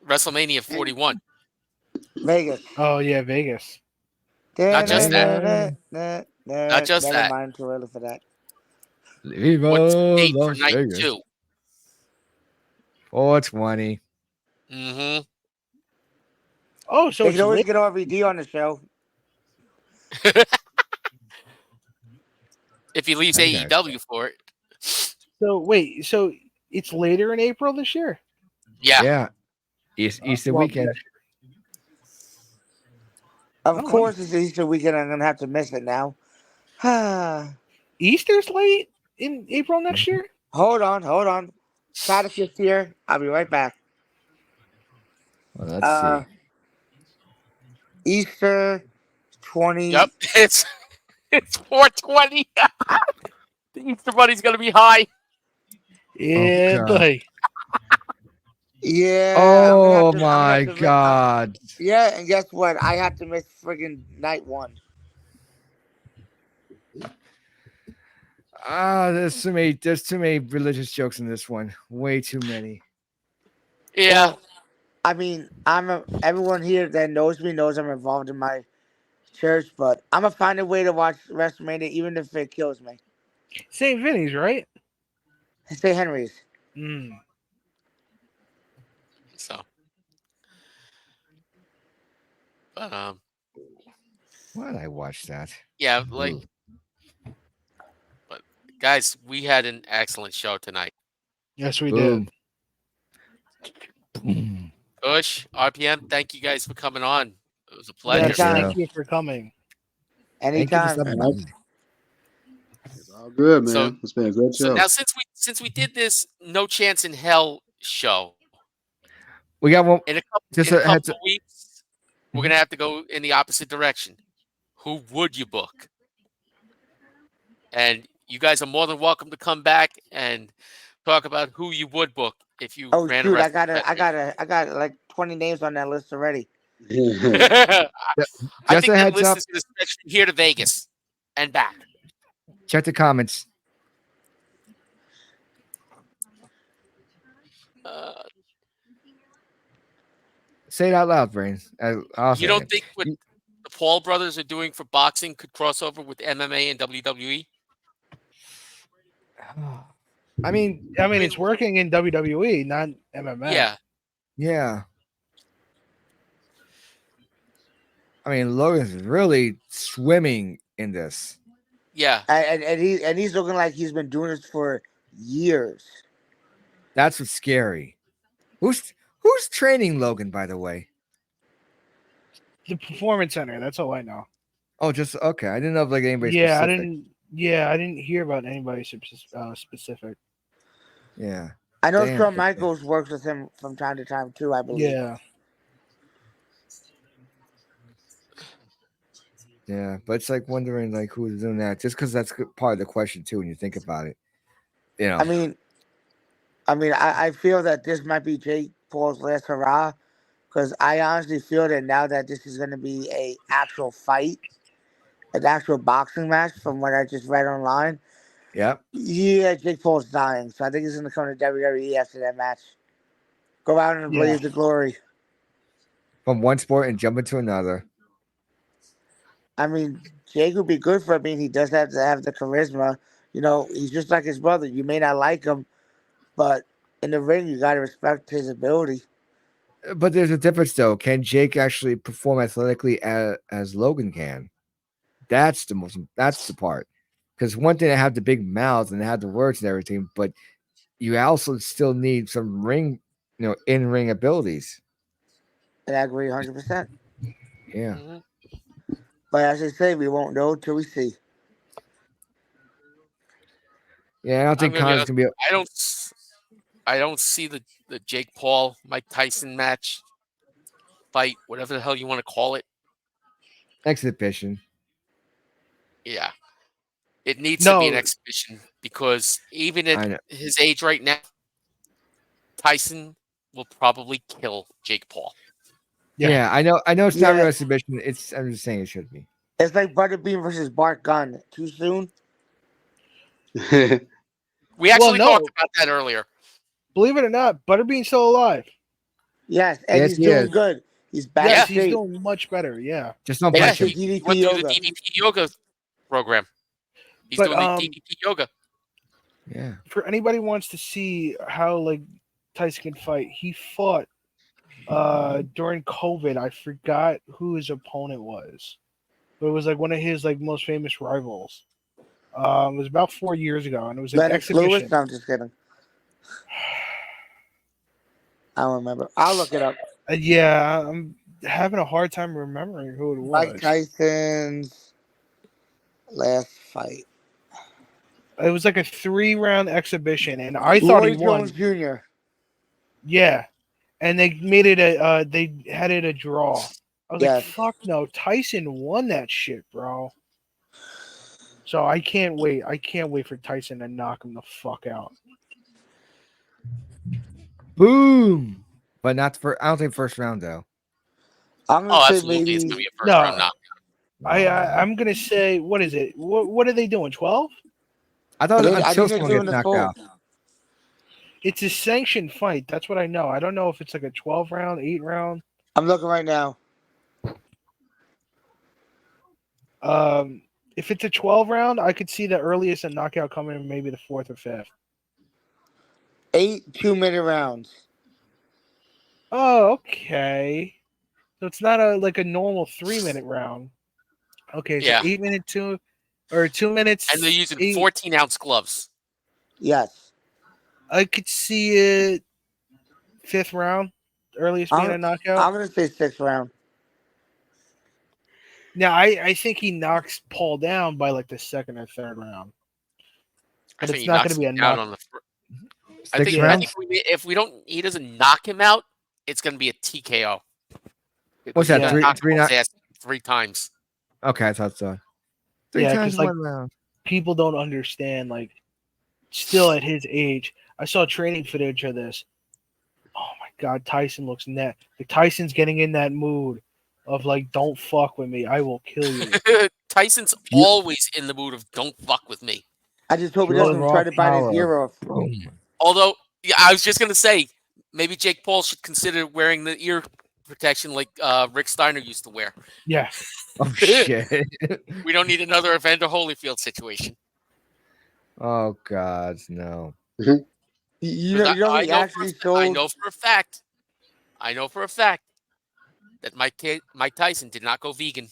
WrestleMania 41. Vegas. Oh yeah, Vegas. Not just that. Not just Never that. mind, too early for that. Viva What's the date for Las night Vegas. 2? 420. Mm-hmm. Oh, so They it's can always late. get RVD on the show. If he leaves I think that's- AEW for it. So wait, so it's later in April this year. Yeah. Yeah. Easter Well, weekend. Of Oh, course, it's Easter weekend. I'm gonna have to miss it now. Easter's late in April next year. Hold on. Try to here. I'll be right back. Well, let's see. Easter 20. Yep. It's 420. The Easter Bunny's gonna be high. Yeah, God. buddy. Yeah. Oh I'm gonna my have to miss- God. Yeah, and guess what? I have to miss friggin' night 1. There's too many religious jokes in this one. Way too many. Yeah. Well, I mean, everyone here that knows me knows I'm involved in my church, but I'm gonna find a way to watch WrestleMania even if it kills me. St. Vinny's, right? St. Henry's. Mm. So. But Why did I watch that? yeah, like Ooh. guys, we had an excellent show tonight. Yes, we Boom. did. Boom. Bush, RPM, thank you guys for coming on. It was a Yes, pleasure. Anytime. thank you for coming. Thank you for Anytime. stopping by. It's all good, man. So- It's been a great So show. now since we did this No Chance in Hell show, We got one. in a couple, Just in a a heads couple of weeks, we're gonna have to go in the opposite direction. Who would you book? And you guys are more than welcome to come back and talk about who you would book if you Oh ran shoot, a I got like 20 names on that list already. wrestling. I Just think a that heads list up. is gonna stretch from here to Vegas and back. Check the comments. Uh, Say it out loud, Brains. I'll say you don't it. think what the Paul brothers are doing for boxing could cross over with MMA and WWE? I mean, I mean, it's working in WWE, not MMA. Yeah. yeah. I mean, Logan's really swimming in this. Yeah. And he's looking like he's been doing this for years. That's what's scary. Who's training Logan, by the way? The Performance Center. That's all I know. Oh, just okay. I didn't know if like anybody. Yeah, specific. I didn't hear about anybody specific. Yeah. I know Damn. Shawn Michaels works with him from time to time too, I believe. Yeah. Yeah, but it's like wondering like who's doing that, just because that's part of the question too when you think about it. You know, I mean, I feel that this might be Jake Paul's last hurrah, because I honestly feel that now that this is going to be a actual fight, an actual boxing match, from what I just read online. Yep. Yeah, Jake Paul's dying, so I think he's going to come to WWE after that match. Go out and Yeah. blaze the glory. From one sport and jump into another. I mean, Jake would be good for it. I mean, he does have to have the charisma. You know, he's just like his brother. You may not like him, but in the ring, you got to respect his ability. But there's a difference though. Can Jake actually perform athletically as Logan can? That's the part. Because one thing, they have the big mouth and they have the words and everything, but you also still need some in-ring abilities. And I agree 100%. Yeah. Mhm. But as I say, we won't know till we see. Yeah, I don't think I'm gonna be Connor's gonna be. I don't see the Jake Paul Mike Tyson match fight, whatever the hell you want to call it. Exhibition. Yeah. It needs to be an No. exhibition because even I know. at his age right now, Tyson will probably kill Jake Paul. Yeah. Yeah, I know it's not Yeah. real exhibition. I'm just saying it should be. It's like Butterbean versus Bart Gunn. Too soon? We actually no. talked about that earlier. Believe it or not, Butterbean's still alive. Yes, and Yes, he's he doing is. good. He's back Yes, in he's shape. doing much better. Yeah, Just don't Yeah, punch him. He he DDP went through the yoga. DDP yoga program. He's But, doing the DDP yoga. Yeah. for anybody who wants to see how like Tyson can fight, he fought during COVID. I forgot who his opponent was, but it was like one of his like most famous rivals. It was about 4 years ago, and it was an Lennox Lewis? exhibition. No, I'm just kidding. I don't remember. I'll look it up. Yeah, I'm having a hard time remembering who it Mike was. Tyson's last fight. It was like a 3-round exhibition, and I thought he Roy won. Jones Jr. Yeah, and they made it a they had it a draw. I was like, Yes. fuck no, Tyson won that shit, bro. So I can't wait. I can't wait for Tyson to knock him the fuck out. Boom. But not for. I don't think first round though. I'm gonna Oh, say absolutely. It's maybe going to be a first No. round knock. I'm gonna say, what is it? What are they doing? 12? I thought I think until they're someone doing gets the knocked full. out. It's a sanctioned fight. That's what I know. I don't know if it's like a 12 round, 8 round. I'm looking right now. If it's a 12 round, I could see the earliest a knockout coming in maybe the 4th or 5th. 8 2-minute rounds. Oh, okay. So it's not like a normal 3-minute round. Okay, so Yeah. 8-minute 2 or 2 minutes. And they're using 8. 14-ounce gloves. Yes. I could see it 5th round, earliest being a knockout. I'm gonna say 6th round. Now I think he knocks Paul down by like the 2nd or 3rd round. I But think it's he not knocks gonna be a him down knock. on the. Six I think rounds. if he doesn't knock him out, it's going to be a TKO. What's that? Yeah. Three. Knocked Three. Paul's Not. ass 3 times. Okay, I thought so. Three Yeah, times 'cause, in like, one round. People don't understand. Like, still at his age, I saw training footage of this. Oh my god, Tyson looks net. Like Tyson's getting in that mood of like, don't fuck with me, I will kill you. Tyson's You- always in the mood of "don't fuck with me." I just hope he Pure doesn't raw try to bite his power. ear off. Boom. Although, yeah, I was just going to say maybe Jake Paul should consider wearing the ear protection like Rick Steiner used to wear. Yeah, Oh shit. We don't need another Evander Holyfield situation. Oh god, no. You know he actually I sold. know for a fact. I know for a fact that Mike Tyson did not go vegan.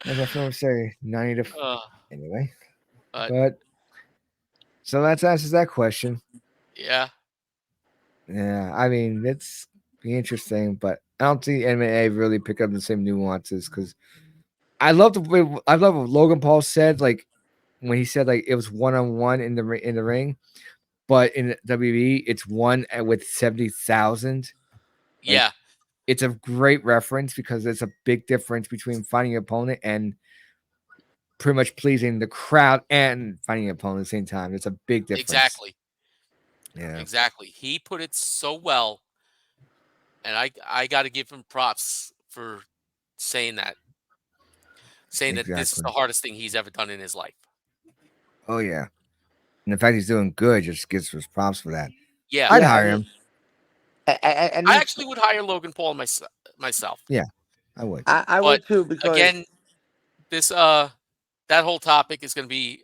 As I feel say, 90 to anyway. But so that answers that question. Yeah. Yeah, I mean it's be interesting, but I don't think MMA really pick up the same nuances because I love what Logan Paul said, like when he said like it was 1-on-1 in the ring, but in WWE it's one with 70,000. Yeah. It's a great reference because it's a big difference between finding your opponent and pretty much pleasing the crowd and finding your opponent at the same time. It's a big difference. Exactly. Yeah. Exactly. He put it so well, and I got to give him props for saying that. Saying that this is Exactly. the hardest thing he's ever done in his life. Oh yeah. And the fact he's doing good just gives us props for that. Yeah. I'd hire him. And I actually would hire Logan Paul myself. Yeah, I would. I would too because Again, this that whole topic is going to be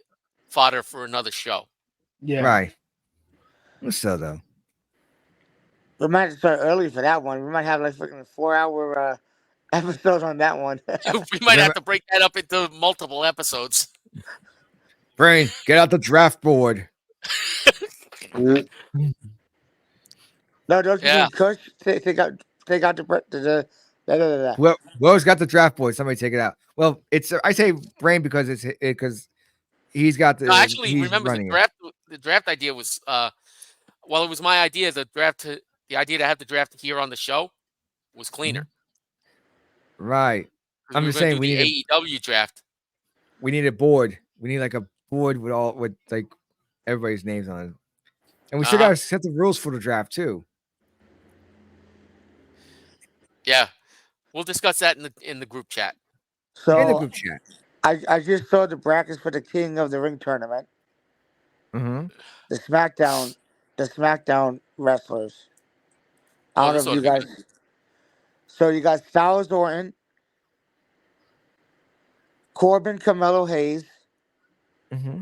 fodder for another show. yeah. Right. So though. we might start early for that one. We might have like freaking 4-hour episode on that one. We might have to break that up into multiple episodes. Brain, get out the draft board. No, don't you Yeah. think Kush take out the Whoever's got the draft board, somebody take it out. Well, it's I say Brain because it's because he's got the. No, actually, he's remember running it. the draft idea was well, it was my idea. The idea to have the draft here on the show was cleaner. Right. 'Cause I'm we just were gonna saying do we the need AEW draft. We need a board. We need like a board with like everybody's names on it, and we still Uh-huh. got to set the rules for the draft too. Yeah, we'll discuss that in the group chat. So In the group chat. I just saw the brackets for the King of the Ring tournament. Mm-hmm. The SmackDown wrestlers. I Oh, don't know this if ought you to be guys. good. So you got Styles Orton, Corbin Carmelo Hayes. Mm-hmm.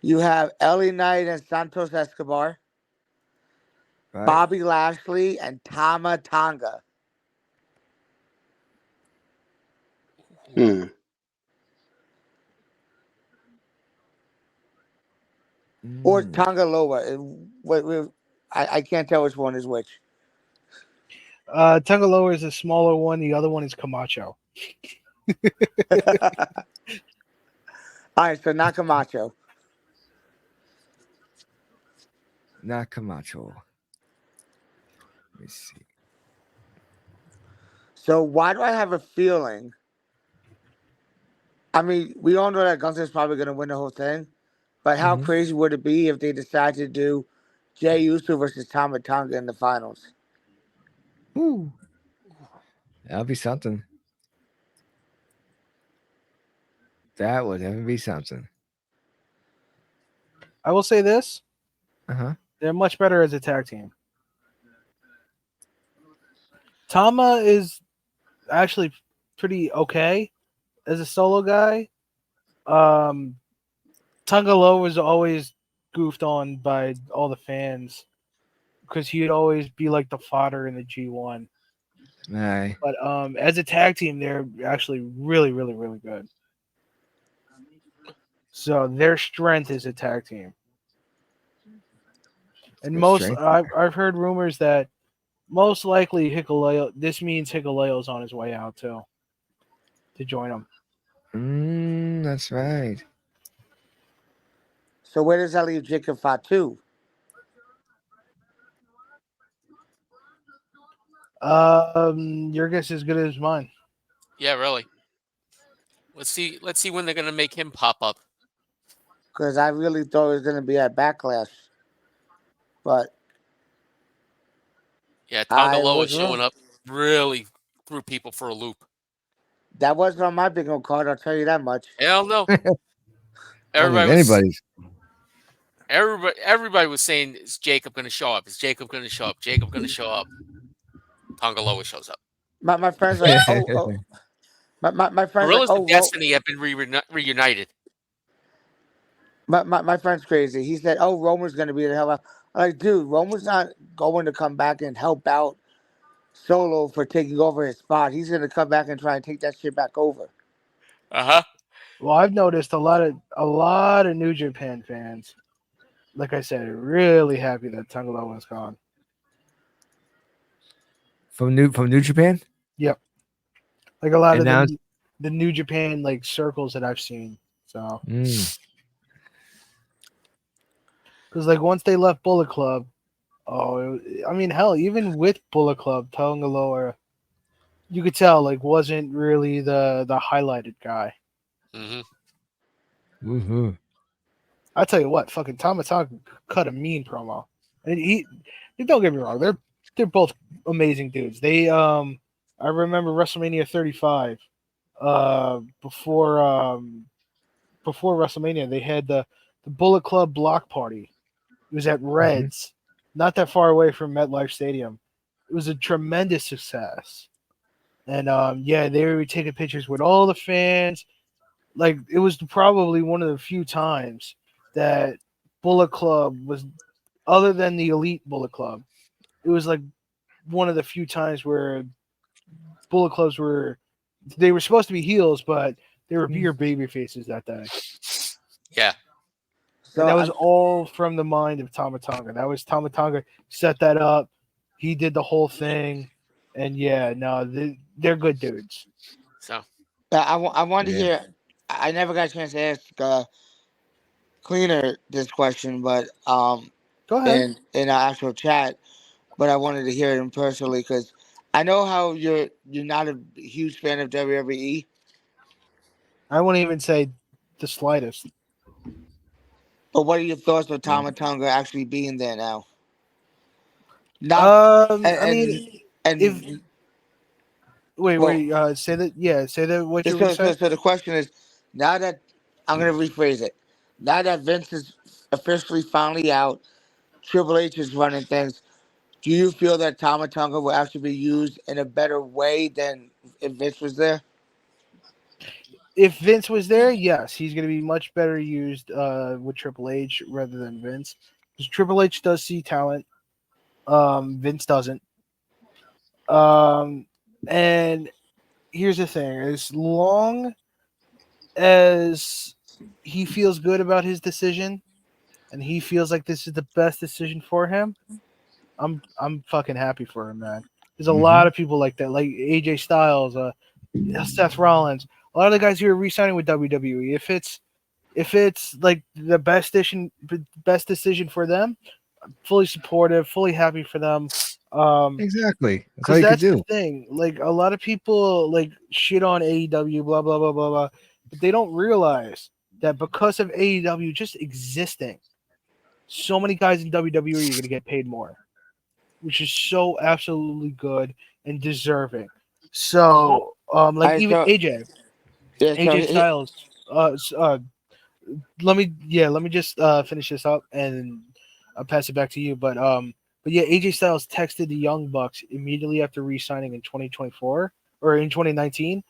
You have LA Knight and Santos Escobar, Right. Bobby Lashley and Tama Tonga. Hmm. Or Mm. Tonga Loa. I can't tell which one is which. Tungaloa is a smaller one. The other one is Camacho. All right, so not Camacho. Not Camacho. Let me see. So why do I have a feeling? I mean, we all know that Gunther's probably going to win the whole thing, but how Mhm. crazy would it be if they decide to do Jey Uso versus Tama Tonga in the finals? Ooh. That'll be something. That would definitely be something. I will say this: Uh-huh. they're much better as a tag team. Tama is actually pretty okay as a solo guy. Tungalo was always goofed on by all the fans because he'd always be like the fodder in the G1. Aye. But as a tag team, they're actually really, really, really good. So their strength is a tag team. And Good most strength. I've heard rumors that most likely Hikuleo. This means Hikuleo's on his way out too to join them. That's right. So where does that leave Jacob Fatu? Your guess is good as mine. Yeah, really. Let's see when they're gonna make him pop up. Because I really thought it was going to be at Backlash. But Yeah, I Tongaloa was showing wrong. up really threw people for a loop. That wasn't on my bingo card, I'll tell you that much. Hell no. I don't Everybody think was anybody's. everybody was saying, is Jacob gonna show up? Is Jacob gonna show up? Jacob gonna show up? Tongaloa shows up. My friend's like, oh. My friend's like, Gorillas of oh, Destiny have been reunited. my friend's crazy. He said, oh, Roman's going to be the hell out. I'm like, dude, Roman's not going to come back and help out Solo for taking over his spot. He's going to come back and try and take that shit back over. Uh-huh. Well, I've noticed a lot of New Japan fans. Like I said, really happy that Tungaloa is gone. From New Japan? Yep. Like a lot And of now the New Japan like circles that I've seen. So because like once they left Bullet Club, I mean hell, even with Bullet Club, Tungaloa, you could tell like wasn't really the highlighted guy. Mm-hmm. Mm-hmm. I tell you what, fucking Tama Tonga cut a mean promo, and he don't get me wrong, they're both amazing dudes. They I remember WrestleMania 35, before WrestleMania they had the Bullet Club block party. It was at Reds, not that far away from MetLife Stadium. It was a tremendous success, and yeah, they were taking pictures with all the fans. Like it was probably one of the few times that Bullet Club was, other than the Elite Bullet Club, it was like one of the few times where Bullet Clubs were supposed to be heels, but they were pure baby faces that day. Yeah. So And that was all from the mind of Tama Tonga. That was Tama Tonga set that up. He did the whole thing, and yeah, no, they're good dudes. So I wanted to hear. I never got a chance to ask Cleaner this question, but Go ahead. in our actual chat, but I wanted to hear him personally because I know how you're not a huge fan of WWE. I won't even say the slightest. But what are your thoughts on Tama Tonga actually being there now? Not I mean, and if wait, well, say that. Yeah, say that. What you were so saying? the question is, now that I'm gonna rephrase it, now that Vince is officially finally out, Triple H is running things. Do you feel that Tama Tonga will actually be used in a better way than if Vince was there? If Vince was there, yes, he's going to be much better used with Triple H rather than Vince. Because Triple H does see talent, Vince doesn't. And here's the thing: as long as he feels good about his decision, and he feels like this is the best decision for him, I'm fucking happy for him, man. There's a lot of people like that, like AJ Styles, Seth Rollins, a lot of the guys who are re-signing with WWE. If it's like the best decision for them, I'm fully supportive, fully happy for them. Exactly. That's all Because you could that's the do. thing. Like a lot of people like shit on AEW, blah blah blah blah blah, but they don't realize that because of AEW just existing, so many guys in WWE are gonna get paid more, which is so absolutely good and deserving. So, like I even so yeah. So AJ Styles, let me just finish this up and I'll pass it back to you. But yeah, AJ Styles texted the Young Bucks immediately after re-signing in 2024 or in 2019,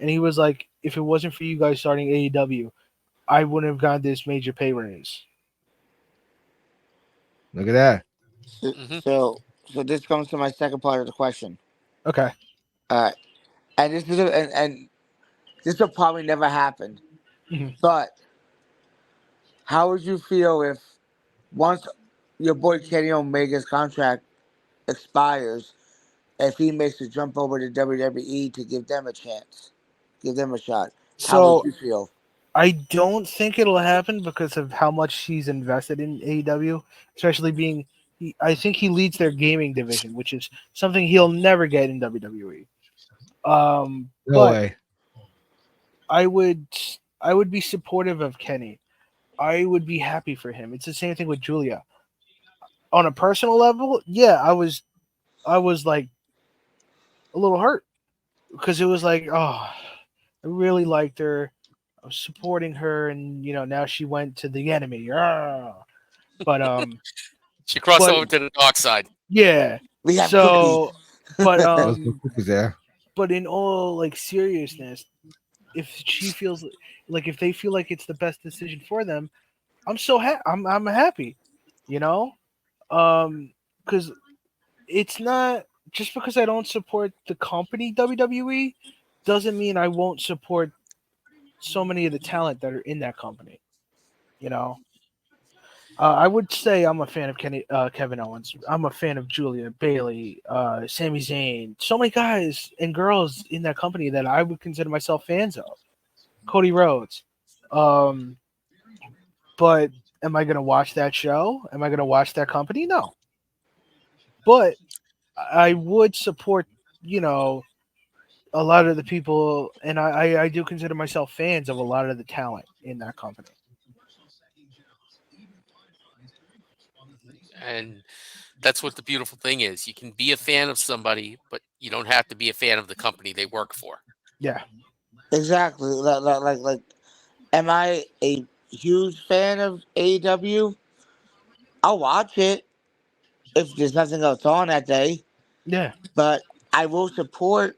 and he was like, "If it wasn't for you guys starting AEW, I wouldn't have gotten this major pay raise." Look at that. Hmm. so this comes to my second part of the question. Okay. All right, and and this will probably never happen. Mhm. But how would you feel if once your boy Kenny Omega's contract expires, if he makes the jump over to WWE to give them a chance, give them a shot? How would So you feel? I don't think it'll happen because of how much he's invested in AEW, especially being. I think he leads their gaming division, which is something he'll never get in WWE. No But way. I would I would be supportive of Kenny. I would be happy for him. It's the same thing with Julia. On a personal level, yeah, I was like a little hurt because it was like, oh, I really liked her. I was supporting her, and now she went to the enemy. Ah. But She crossed but over to the dark side. yeah. We have cookies. So, but Those was there. but in all like seriousness, if she feels like if they feel like it's the best decision for them, I'm happy, you know, because it's not just because I don't support the company WWE doesn't mean I won't support so many of the talent that are in that company, you know. I would say I'm a fan of Kevin Owens. I'm a fan of Julia Bailey, Sami Zayn. So many guys and girls in that company that I would consider myself fans of. Cody Rhodes. Um, but am I going to watch that show? Am I going to watch that company? No. But I would support, you know, a lot of the people, and I do consider myself fans of a lot of the talent in that company. And that's what the beautiful thing is. You can be a fan of somebody, but you don't have to be a fan of the company they work for. Yeah. Exactly. Like, am I a huge fan of AEW? I'll watch it if there's nothing else on that day. Yeah. But I will support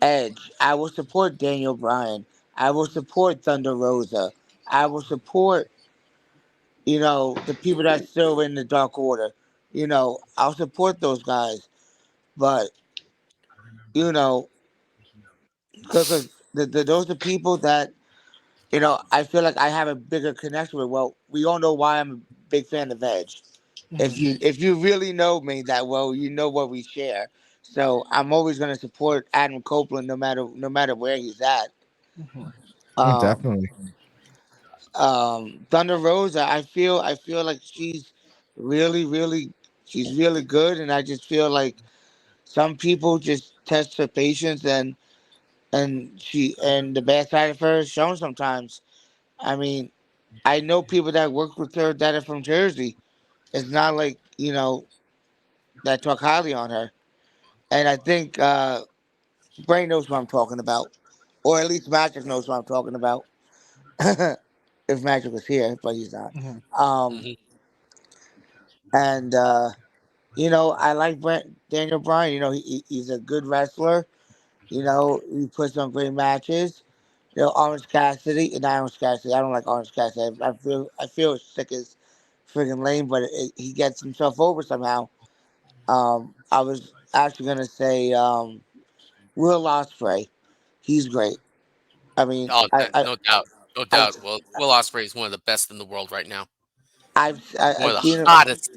Edge. I will support Daniel Bryan. I will support Thunder Rosa. I will support, the people that's still in the Dark Order. I'll support those guys. But, you know, because those are people that, I feel like I have a bigger connection with. Well, we all know why I'm a big fan of Edge. If Mhm. you really know me that well, you know what we share. So I'm always going to support Adam Copeland no matter where he's at. Mhm. Oh, Um, definitely. Thunder Rosa, I feel like she's really good, and I just feel like some people just test her patience, and the bad side of her is shown sometimes. I mean, I know people that work with her that are from Jersey. It's not like that talk highly on her, and I think Bray knows what I'm talking about, or at least Magic knows what I'm talking about. if Magic was here, but he's not. Mhm. Mhm. And I like Daniel Bryan. He's a good wrestler. He puts on great matches. Orange Cassidy, not Orange Cassidy. I don't like Orange Cassidy. I feel as sick as freaking lame, but he gets himself over somehow. I was actually gonna say Will Ospreay. He's great. I mean, Oh, no doubt, no I've doubt. Well, Will Ospreay is one of the best in the world right now. One I've of the seen him. hottest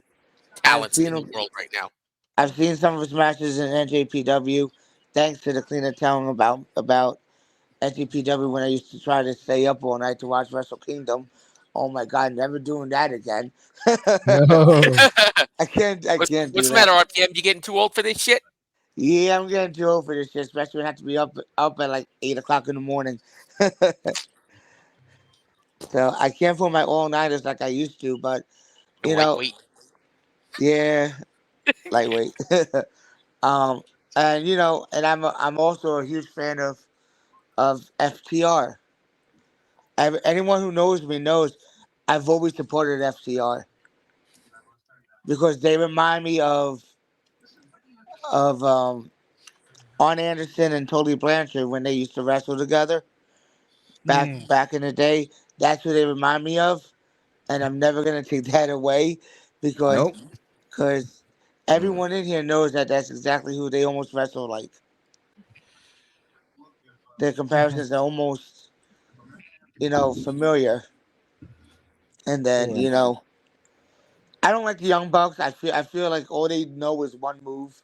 I've talents seen in the him. world right now. I've seen some of his matches in NJPW. Thanks to the cleaner telling about NJPW when I used to try to stay up all night to watch Wrestle Kingdom. Oh my God, never doing that again. No. I can't. I What's can't do what's the that. matter, RPM? You getting too old for this shit? Yeah, I'm getting too old for this shit, especially when I have to be up at like 8 o'clock in the morning. So I can't pull my all nighters like I used to, but you know, Lightweight. yeah, lightweight. um, and I'm also a huge fan of FTR. Anyone who knows me knows I've always supported FTR because they remind me of Arn Anderson and Tully Blanchard when they used to wrestle together Mm. back in the day. That's who they remind me of, and I'm never gonna take that away because Nope. because everyone in here knows that that's exactly who they almost wrestle like. Their comparisons are almost familiar, and then Yeah. I don't like the Young Bucks. I feel like all they know is one move.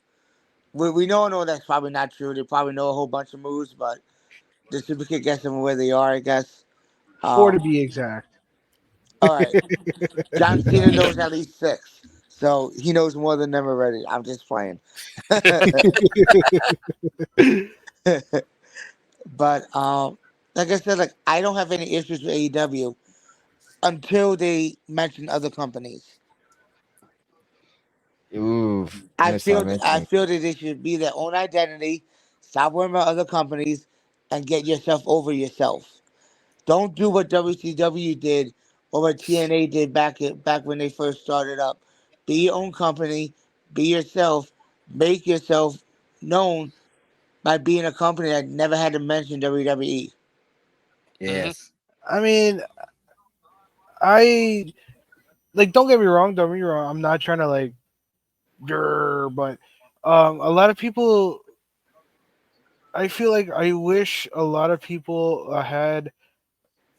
We know that's probably not true. They probably know a whole bunch of moves, but the Super Kid gets them where they are, I guess. Four to Um, be exact. all right, John Cena knows at least six, so he knows more than them already. I'm just playing. But like I said, like I don't have any issues with AEW until they mention other companies. Oof. I I'm gonna feel start I mentioning. feel that they should be their own identity. Stop worrying about other companies and get yourself over yourself. Don't do what WCW did or what TNA did back when they first started up. Be your own company. Be yourself. Make yourself known by being a company that never had to mention WWE. Hmm. Yes. I mean, I like. Don't get me wrong. Don't get me wrong. I'm not trying to like, grr, but a lot of people. I feel like I wish a lot of people had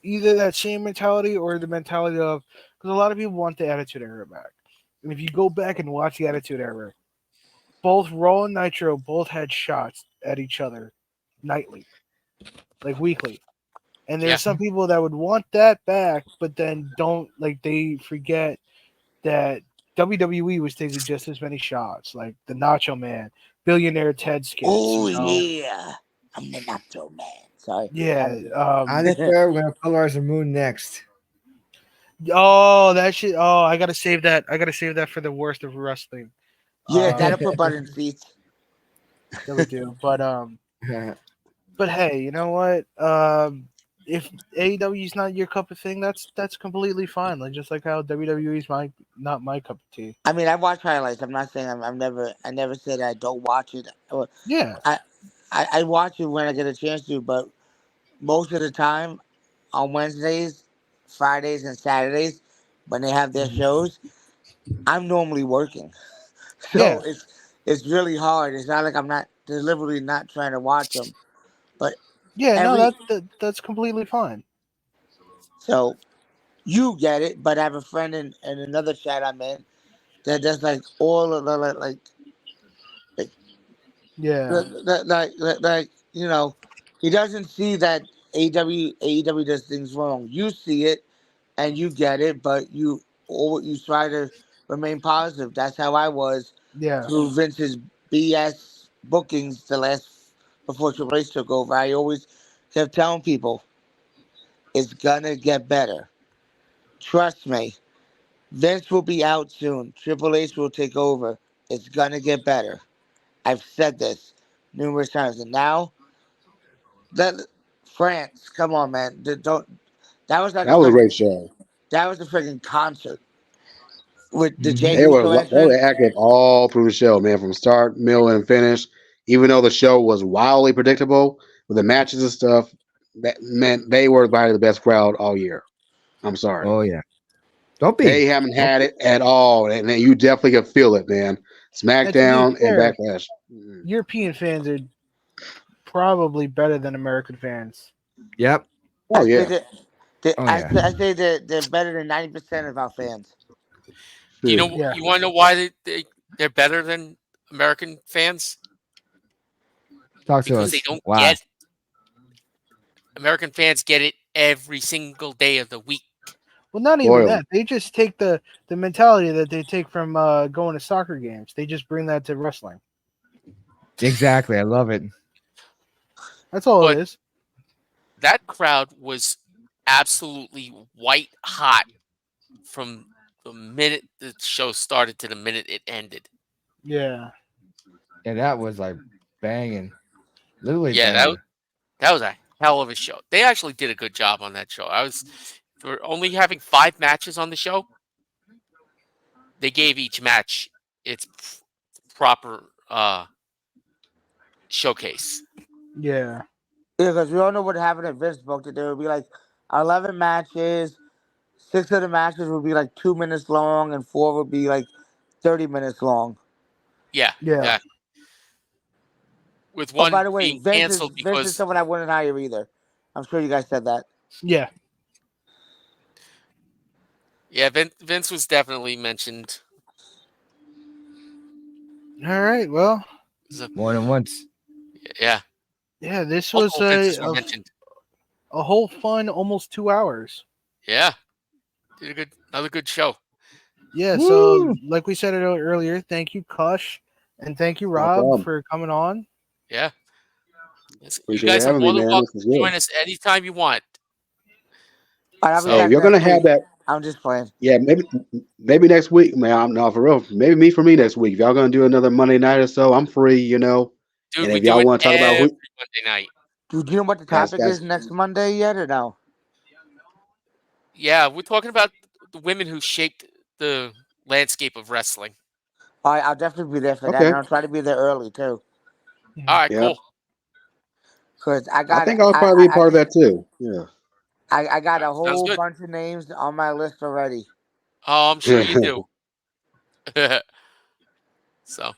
either that same mentality or the mentality of because a lot of people want the Attitude Era back. And if you go back and watch the Attitude Era, both Raw and Nitro both had shots at each other nightly, like weekly. And Yeah. there's some people that would want that back, but then don't like they forget that WWE was taking just as many shots, like the Nacho Man, Billionaire Ted skits, Oh yeah, I'm the Nacho Man. Sorry. Yeah. I declare we're gonna colorize the moon next. Oh, that shit. Oh, I gotta save that. I gotta save that for the worst of wrestling. Yeah, Um, that'll put button seats. that we do. But hey, you know what? If AEW is not your cup of thing, that's completely fine. Like just like how WWE is not my cup of tea. I mean, I watch highlights. I'm not saying I never said I don't watch it. Yeah. I, I watch it when I get a chance to, but most of the time on Wednesdays, Fridays, and Saturdays when they have their Mhm. shows, I'm normally working, Yeah. so it's really hard. It's not like I'm not deliberately not trying to watch them, but Yeah. No, every that's completely fine. so you get it. But I have a friend in another chat I'm in that does like all of the like Yeah. he doesn't see that AEW does things wrong. You see it and you get it, but you try to remain positive. That's how I was Yeah. through Vince's BS bookings the last before Triple H took over. I always kept telling people it's gonna get better. Trust me. Vince will be out soon. Triple H will take over. It's gonna get better. I've said this numerous times, and now that France, come on, man, don't That was like That was a great show. That was a freaking concert with the Mhm. Jay They Uso were entrance. active all through the show, man, from start, middle, and finish. Even though the show was wildly predictable with the matches and stuff, that meant they were probably the best crowd all year. I'm sorry. Oh yeah. Don't be. They haven't had it at all, and you definitely can feel it, man. And to SmackDown be and fair, Backlash. European fans are probably better than American fans. Yep. Oh yeah. Oh, yeah. I say they're better than 90% of our fans. You know, Yeah. you want to know why they're better than American fans? Talk to Because us. they don't Why? get American fans get it every single day of the week. Well, not even Loyal. that. They just take the mentality that they take from going to soccer games. They just bring that to wrestling. Exactly. I love it. That's all But- it is. That crowd was absolutely white hot from the minute the show started to the minute it ended. Yeah. Yeah, that was like banging. Literally Yeah, banging. that was a hell of a show. They actually did a good job on that show. For only having 5 matches on the show, they gave each match its proper showcase. Yeah. Yeah, because we all know what happened at Vince booked it. There would be like 11 matches. 6 of the matches would be like 2 minutes long, and 4 would be like 30 minutes long. Yeah, Yeah. With Oh, one by the way, being Vince is, canceled Vince is because someone I wouldn't hire either. I'm sure you guys said that. Yeah. Vince was definitely mentioned. All right. Well, More than once. Yeah, yeah, this was multiple Vinces were a mentioned. whole fun almost 2 hours. Yeah, did another good show. Yeah. So, Woo! like we said earlier, thank you, Kush, and thank you, No Rob, problem. for coming on. Yeah, you Appreciate guys you are having more me, than man. welcome This is to good. join us anytime you want. All right, I'll be So- back If you're gonna next have week. that, I'm just playing. yeah, maybe next week, man. I'm not for real. Maybe for me next week. If y'all gonna do another Monday night or so, I'm free. You know. Dude, And we if y'all do it want to talk about every who, Monday night. Do you know what the Guys, topic is next Monday yet or no? Yeah, we're talking about the women who shaped the landscape of wrestling. All right, I'll definitely be there for that, Okay. and I'll try to be there early too. All right, Yeah. cool. Cause I I got, think I'll probably be a part of that too. Yeah. I got a Sounds whole good. bunch of names on my list already. Oh, I'm sure you do. So,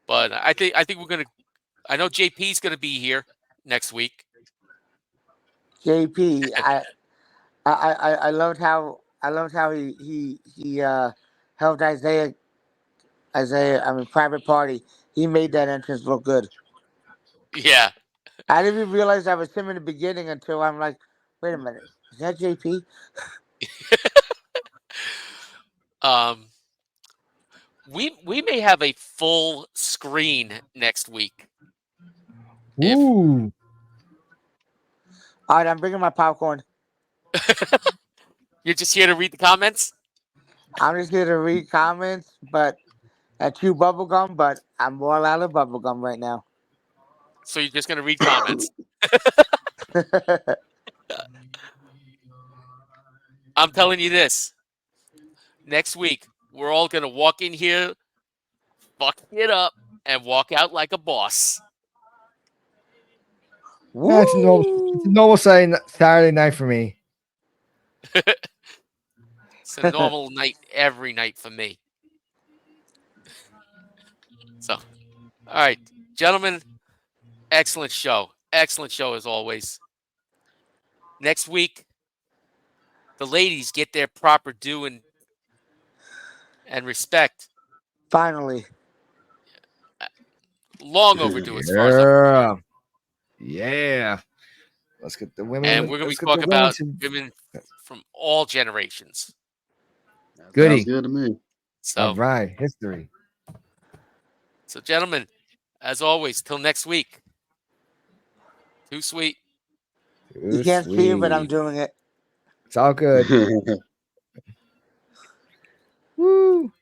but I think we're gonna. I know JP's gonna be here next week. JP, I loved how he helped Isaiah. I mean, Private Party. He made that entrance look good. Yeah. I didn't even realize that was him in the beginning until I'm like, wait a minute, is that JP? We may have a full screen next week. If- Ooh. All right, I'm bringing my popcorn. You're just here to read the comments. I'm just here to read comments, but I chew bubblegum, but I'm all out of bubblegum right now. So you're just gonna read comments. I'm telling you this. Next week, we're all gonna walk in here, fuck it up, and walk out like a boss. Yeah, it's a normal Saturday night for me. It's a normal night every night for me. So, all right, gentlemen, excellent show. Excellent show as always. Next week, the ladies get their proper due and respect. Finally. Long overdue as far as I'm Yeah. Yeah. Let's get the women. and we're going to be let's get the talking women about to- women from all generations. Goody. Sounds good to me. So, All right. History. so gentlemen, as always, till next week. Too sweet. You can't see it, but I'm Sweet. doing it. It's all good. Woo.